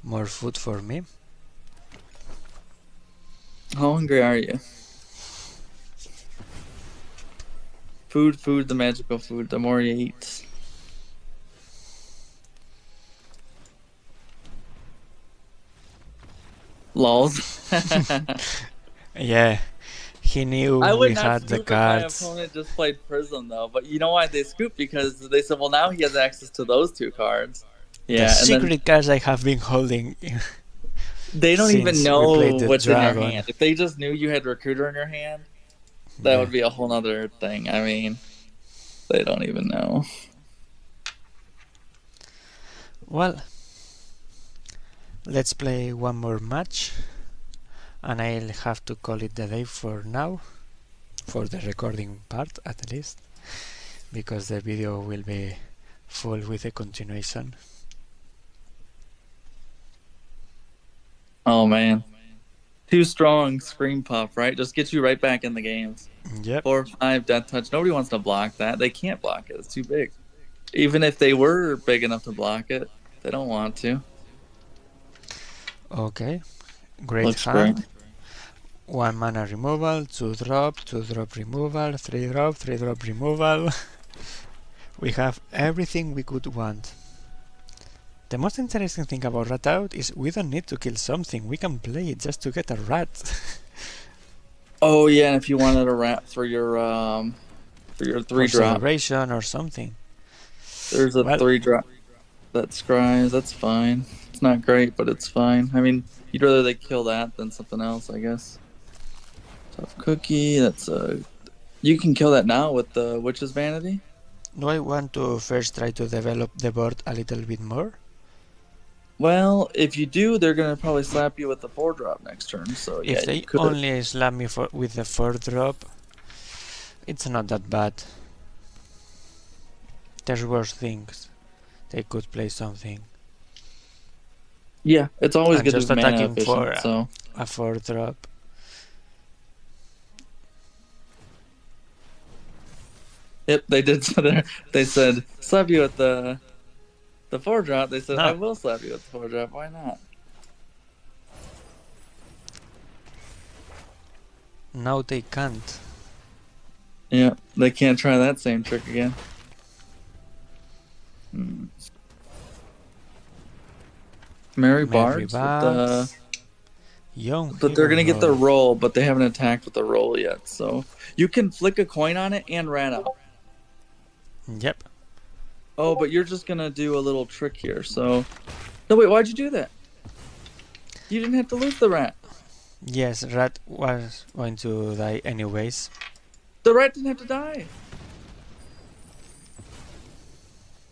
More food for me. How hungry are you? Food, the magical food. The more you eat. Lols. Yeah, he knew I would we not had the scoop if my cards. opponent just played Prism though. But you know why they scooped? Because they said, well, now he has access to those two cards. Yeah, The and then secret cards I have been holding they don't even since we know played the what's in your dragon. hand. If they just knew you had Recruiter in your hand, that Yeah. would be a whole nother thing. I mean, they don't even know. Well, let's play one more match, and I'll have to call it the day for now, for the recording part at least, because the video will be full with a continuation. Oh man, too strong Scream Puff, right? Just gets you right back in the games. Yep. 4 or 5 Death Touch. Nobody wants to block that. They can't block it. It's too big. Even if they were big enough to block it, they don't want to. Okay. Great Looks hand. great. 1 mana removal, 2 drop, 2 drop removal, 3 drop, 3 drop removal. We have everything we could want. The most interesting thing about Rat Out is we don't need to kill something, we can play it just to get a rat. Oh yeah, and if you wanted a rat for your 3 drop, celebration or something. there's a Well, 3 drop that scries. That's fine. It's not great, but it's fine. I mean, you'd rather they kill that than something else, I guess. Tough cookie. That's you can kill that now with the Witch's Vanity. do I want to first try to develop the board a little bit more? Well, if you do, they're gonna probably slap you with the 4 drop next turn. So yeah, If they you could. only slap me with the 4 drop, it's not that bad. There's worse things. They could play something. Yeah, it's always And good to just be mana attacking efficient. for So a 4 drop. yep, they did. They said slap you with the 4 drop. They said No. I will slap you with the 4 drop. Why not? Now they can't. Yeah, they can't try that same trick again. Mary Bards, Young but they're gonna get the Hero. roll, but they haven't attacked with the roll yet. So you can flick a coin on it and rat out. Yep. Oh, but you're just gonna do a little trick here. So no, wait, why'd you do that? You didn't have to lose the rat. Yes, Rat was going to die anyways. The rat didn't have to die.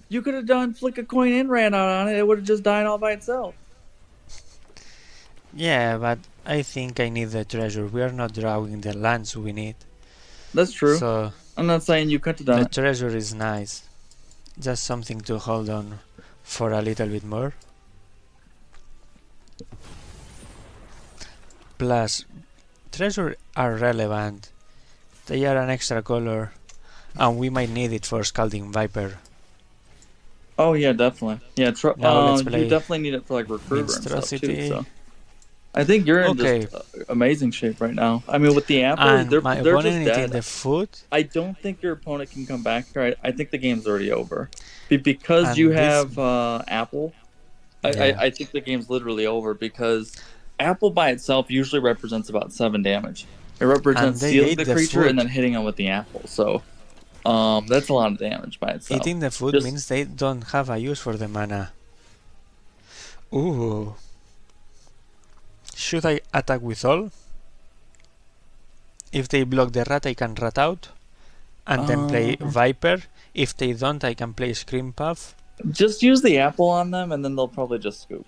You could have done flick a coin and ran out on it. It would have just died all by itself. Yeah, but I think I need the treasure. We are not drawing the lands we need. That's true. So I'm not saying you could have done the it. treasure is nice. Just something to hold on for a little bit more. Plus, treasure are relevant. They are an extra color, and we might need it for Scalding Viper. Oh yeah, definitely. Yeah, Now let's play you definitely need it for like recruiter and stuff too. Minstrosity. So I think you're in Okay. just amazing shape right now. I mean, with the apples, And they're my just opponent eating dead. the food. I don't think your opponent can come back here. I think the game's already over. Because And you this- have Apple, Yeah. I think the game's literally over because Apple by itself usually represents about 7 damage. It represents they sealing ate the the creature food. and then hitting him with the apple. So that's a lot of damage by itself. Eating the food Just- means they don't have a use for the mana. Ooh. Should I attack with all? If they block the rat, I can rat out and then play Viper. If they don't, I can play Scream Puff. Just use the apple on them, and then they'll probably just scoop.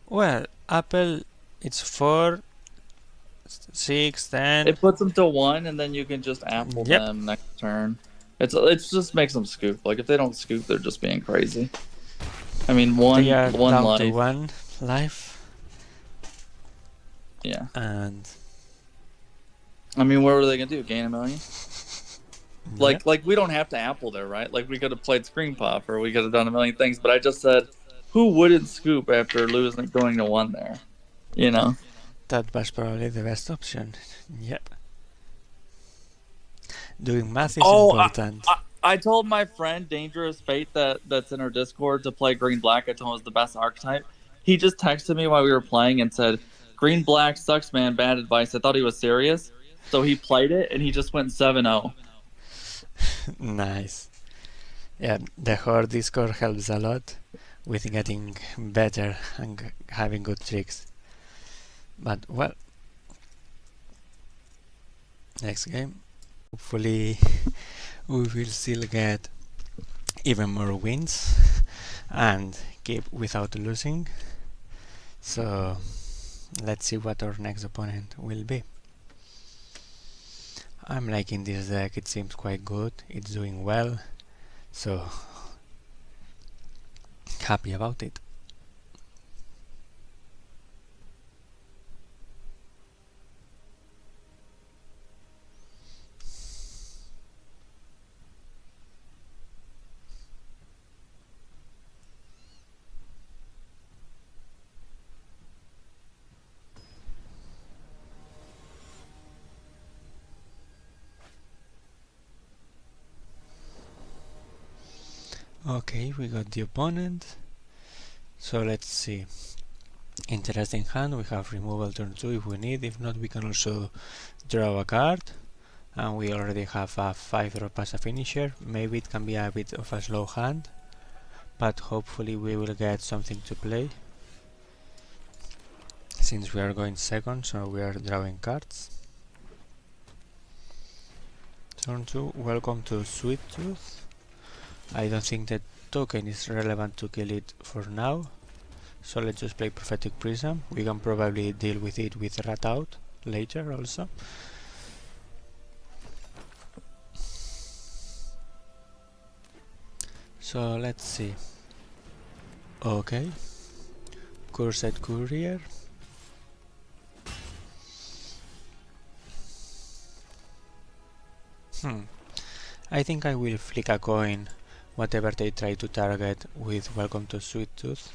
Well, Apple, it's 4, 6, 10. It puts them to 1, and then you can just apple Yep. them next turn. It's just makes them scoop. Like if they don't scoop, they're just being crazy. I mean, They are one down life. to 1 life. Yeah. And I mean, what were they gonna do? Gain a million? yeah. Like we don't have to apple there, right? Like we could have played Screen Pop, or we could have done a million things. But I just said, who wouldn't scoop after losing going to 1 there? You know. That was probably the best option. Yep. Doing math is important. I told my friend Dangerous Fate that's in our Discord to play Green Black. I told him it was the best archetype. He just texted me while we were playing and said, Green Black sucks, man. Bad advice. I thought he was serious. So he played it and he just went 7-0. Nice. Yeah, the Horde Discord helps a lot with getting better and having good tricks. But well, next game, hopefully we will still get even more wins and keep without losing. So let's see what our next opponent will be. I'm liking this deck, it seems quite good, it's doing well, so happy about it. Okay, we got the opponent, so let's see. Interesting hand, we have removal turn 2 if we need, if not we can also draw a card, and we already have a 5-drop as a finisher. Maybe it can be a bit of a slow hand, but hopefully we will get something to play, since we are going second, so we are drawing cards. Turn 2, welcome to Sweet Tooth. I don't think that token is relevant to kill it for now, so let's just play Prophetic Prism. We can probably deal with it with Rat Out later also. So let's see. Okay, Cursed Courier. I think I will flick a coin whatever they try to target with Welcome to Sweet Tooth.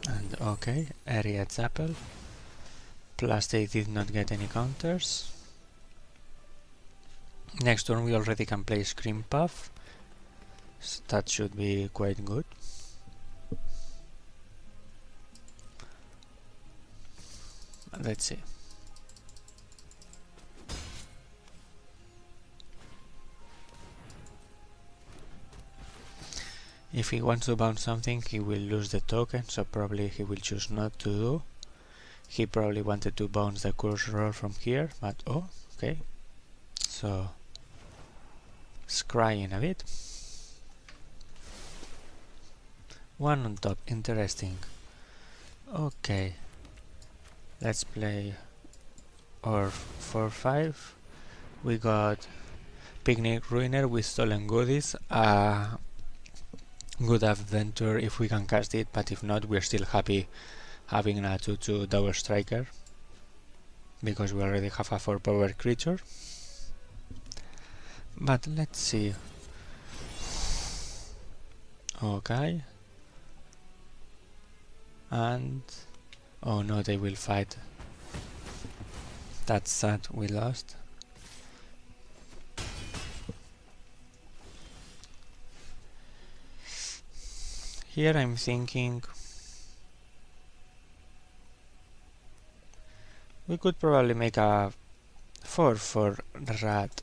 And okay, Ariad's Apple. Plus they did not get any counters. Next turn we already can play Scream Puff, so that should be quite good. Let's see. If he wants to bounce something, he will lose the token, so probably he will choose not to do. He probably wanted to bounce the Curse Roar from here, but oh, okay. So, scrying a bit. 1 on top, interesting. Okay. Let's play our 4-5. We got Picnic Ruiner with Stolen Goodies. Good adventure if we can cast it, but if not, we're still happy having a 2-2 double striker, because we already have a 4-power creature. But let's see. Okay. And oh no, they will fight. That's sad, we lost. Here I'm thinking we could probably make a 4 for Rat.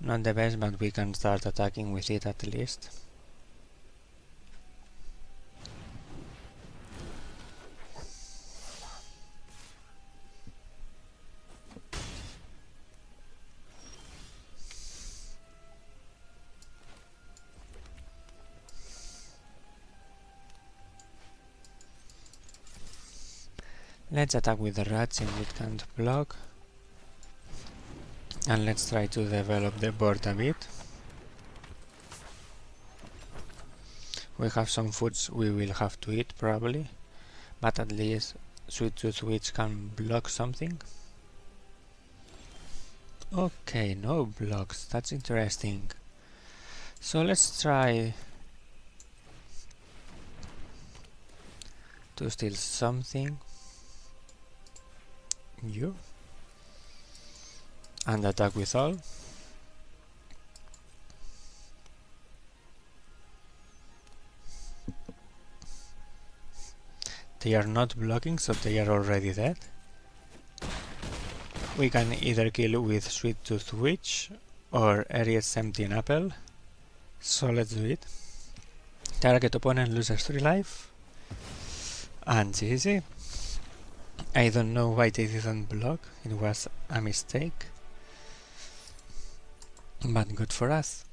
Not the best, but we can start attacking with it at least. Let's attack with the rat since it can't block. And let's try to develop the board a bit. We have some foods we will have to eat probably, but at least Sweet Tooth Witch can block something. Okay, no blocks, that's interesting. So let's try to steal something. You. And attack with all. They are not blocking, so they are already dead. We can either kill with Sweet Tooth Witch or Aries Empty Apple. So let's do it. Target opponent loses 3 life. And GG. I don't know why they didn't block, it was a mistake. But good for us.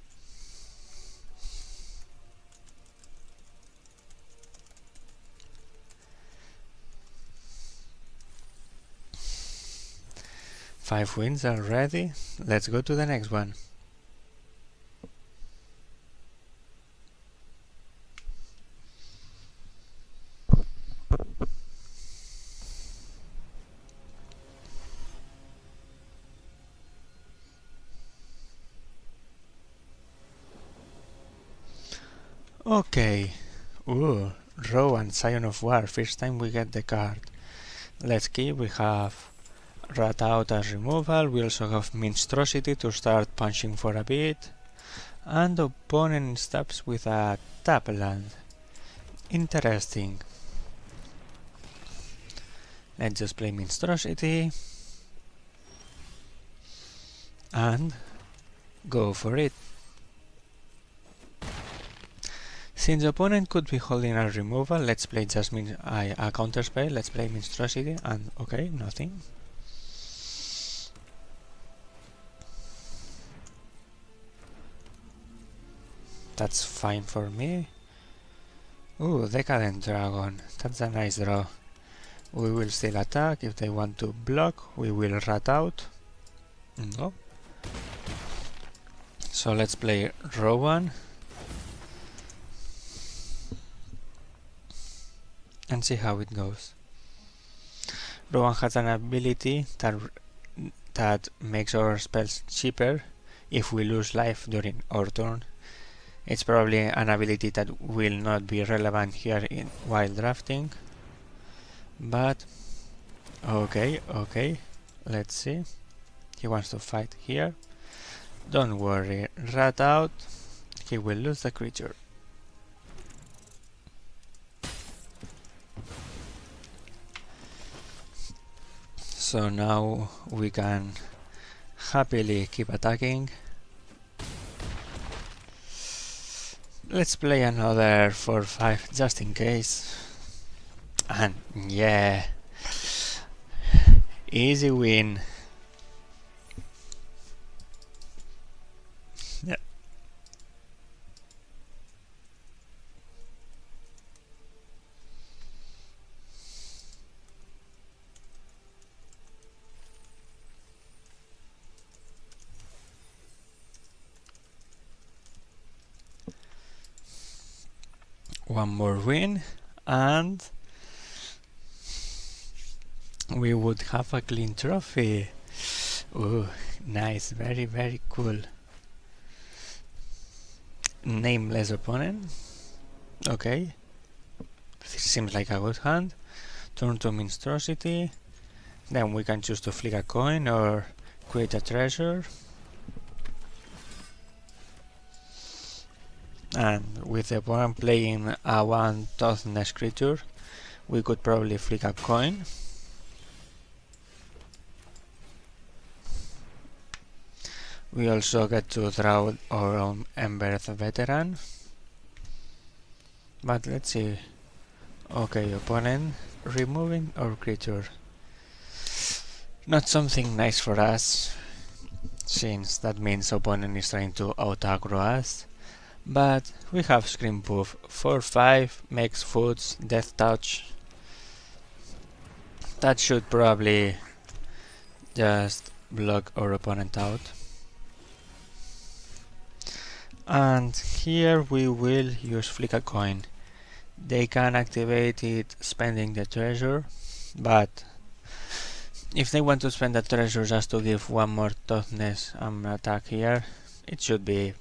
Five wins already. Let's go to the next one. Okay. Ooh, Rowan, Scion of War. First time we get the card. Let's keep. We have Rat Out as removal. We also have Monstrosity to start punching for a bit. And opponent stabs with a tap land. Interesting. Let's just play Monstrosity. And go for it. Since the opponent could be holding a removal, let's play just a counter spell. Let's play Monstrosity and okay, nothing. That's fine for me. Ooh, Decadent Dragon. That's a nice draw. We will still attack. If they want to block, we will rat out. No. So let's play Rowan. And see how it goes. Rowan has an ability that makes our spells cheaper if we lose life during our turn. It's probably an ability that will not be relevant here while drafting. But okay, let's see. He wants to fight here. Don't worry, rat out. He will lose the creature. So now we can happily keep attacking. Let's play another 4-5 just in case. And yeah, easy win. Yeah. One more win and we would have a clean trophy. Ooh, nice, very cool. Nameless opponent. Okay. This seems like a good hand. Turn to Monstrosity. Then we can choose to flick a coin or create a treasure. And with the opponent playing a 1 toughness creature, we could probably flick a coin. We also get to draw our own Embered Veteran. But let's see. Okay, opponent removing our creature. Not something nice for us, since that means opponent is trying to out-aggro us. But we have Scream Poof 4-5, makes foods, Death Touch. That should probably just block our opponent out. And here we will use Flick a Coin. They can activate it spending the treasure, but if they want to spend the treasure just to give one more toughness and attack here, it should be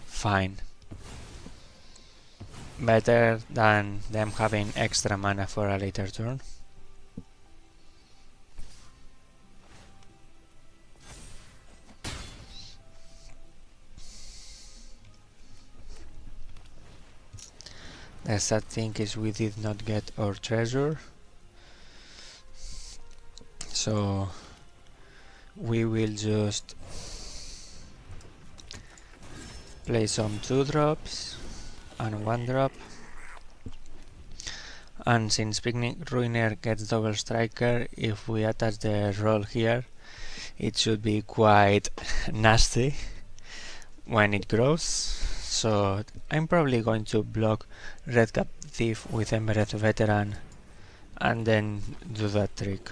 fine. Better than them having extra mana for a later turn. The sad thing is we did not get our treasure, so we will just play some 2-drops and 1-drop, and since Picnic Ruiner gets double striker, if we attach the roll here, it should be quite nasty when it grows. So I'm probably going to block Red Captive with Embered Veteran and then do that trick.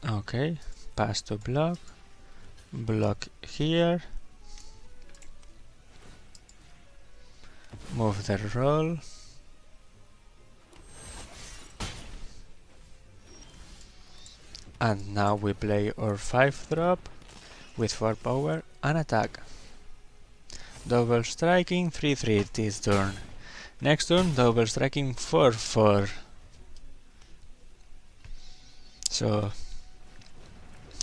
Okay, pass to block, block here, move the roll, and now we play our 5-drop with 4 power and attack. Double striking 3-3 this turn. Next turn double striking 4-4. So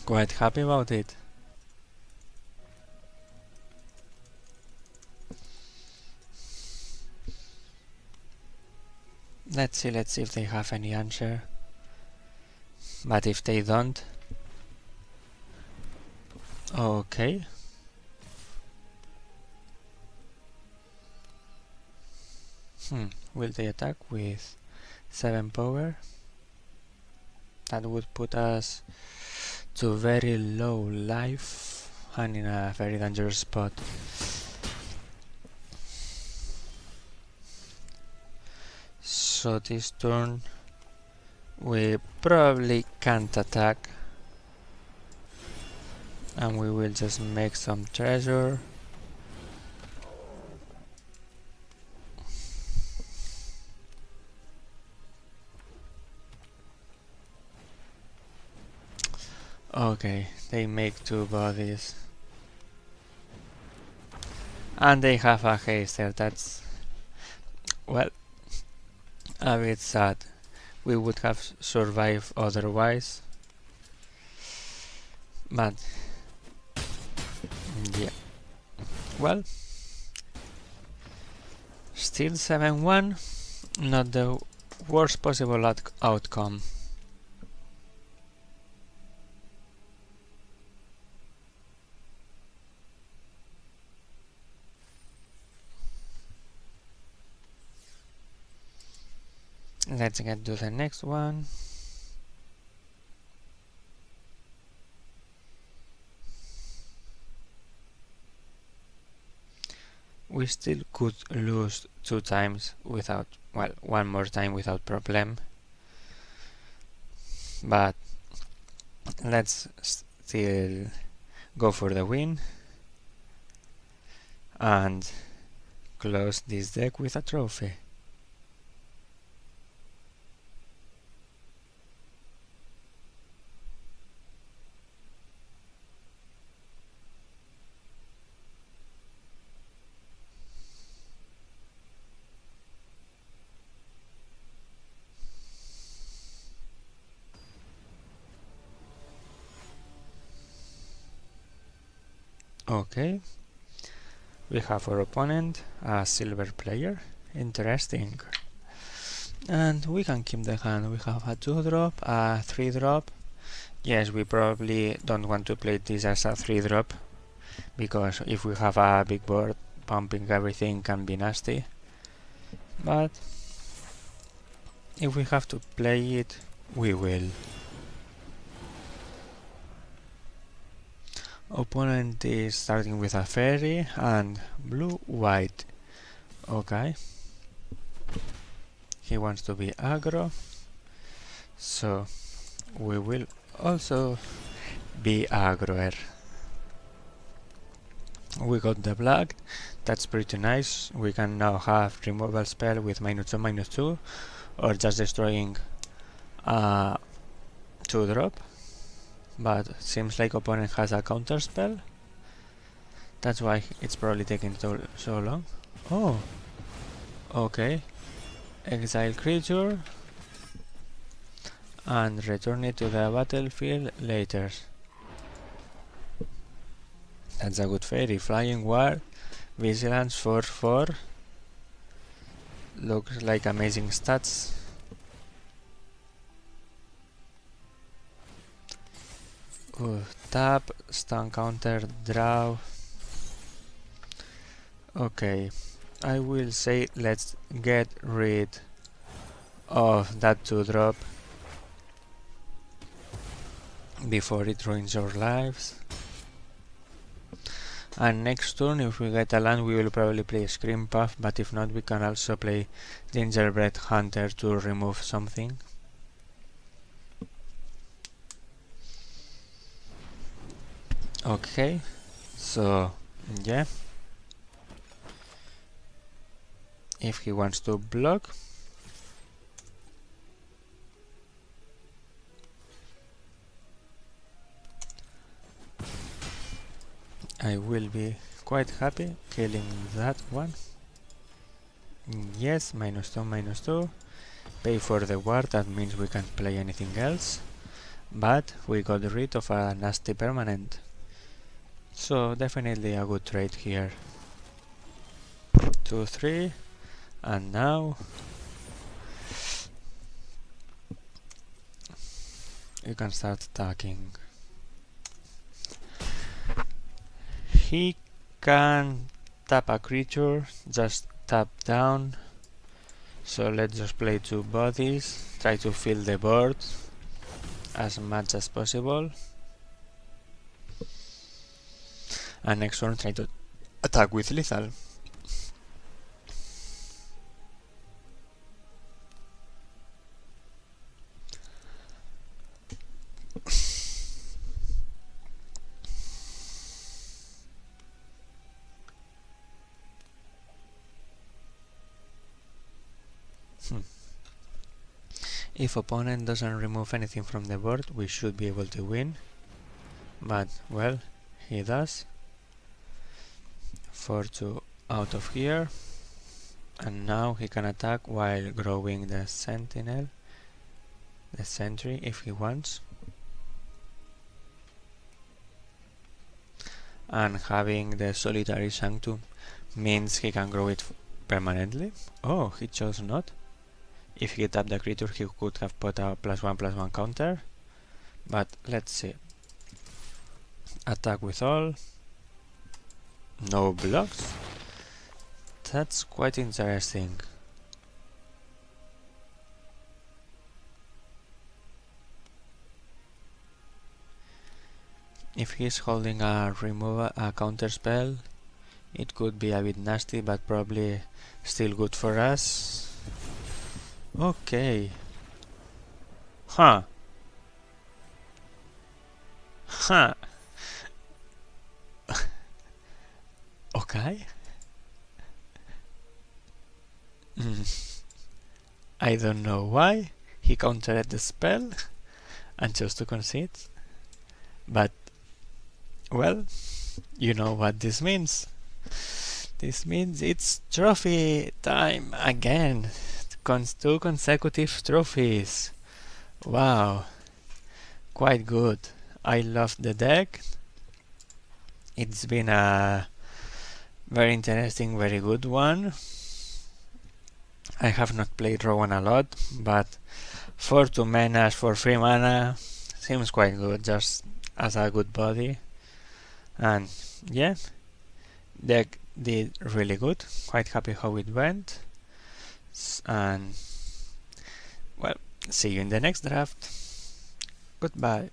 quite happy about it. Let's see if they have any answer. But if they don't, okay. Will they attack with 7 power? That would put us to very low life and in a very dangerous spot. So this turn we probably can't attack, and we will just make some treasure. Okay, they make 2 bodies. And they have a haster, that's, well, a bit sad. We would have survived otherwise. But, yeah. Well, still 7-1, not the worst possible outcome. Let's get to the next one. We still could lose 2 times without, well, 1 more time without problem. But let's still go for the win and close this deck with a trophy. Okay, we have our opponent, a silver player. Interesting. And we can keep the hand. We have a 2-drop, a 3-drop. Yes, we probably don't want to play this as a 3-drop, because if we have a big board, pumping everything can be nasty. But if we have to play it, we will. Opponent is starting with a fairy and blue-white. Okay. He wants to be aggro, so we will also be aggroer. We got the black, that's pretty nice. We can now have removal spell with -2/-2, or just destroying a 2-drop. But seems like opponent has a counter spell. That's why it's probably taking so long. Oh, okay. Exile creature and return it to the battlefield later. That's a good fairy. Flying Ward, Vigilance 4/4. Looks like amazing stats. Tap, stun counter, draw. Okay, I will say let's get rid of that 2-drop before it ruins our lives. And next turn, if we get a land, we will probably play Scream Puff, but if not, we can also play Gingerbread Hunter to remove something. Okay, so yeah. If he wants to block, I will be quite happy killing that one. Yes, -2/-2. Pay for the ward, that means we can't play anything else. But we got rid of a nasty permanent. So definitely a good trade here. 2-3, and now you can start attacking. He can tap a creature, just tap down. So let's just play 2 bodies, try to fill the board as much as possible. And next turn try to attack with lethal. If opponent doesn't remove anything from the board, we should be able to win. But, well, he does. 4-2 out of here. And now he can attack while growing the sentinel, the sentry, if he wants. And having the solitary sanctum means he can grow it permanently. Oh, he chose not. If he tapped the creature, he could have put a +1/+1 counter. But let's see. Attack with all. No blocks. That's quite interesting. If he's holding a counter spell, it could be a bit nasty, but probably still good for us. Okay. Huh. Huh. Okay. I don't know why he countered the spell and chose to concede, but well, you know what this means. This means it's trophy time again. 2 consecutive trophies. Wow, quite good. I love the deck. It's been a very interesting, very good one. I have not played Rowan a lot, but for 2 manas, for 3 mana, seems quite good, just as a good body. And yeah, deck did really good, quite happy how it went. And well, see you in the next draft. Goodbye.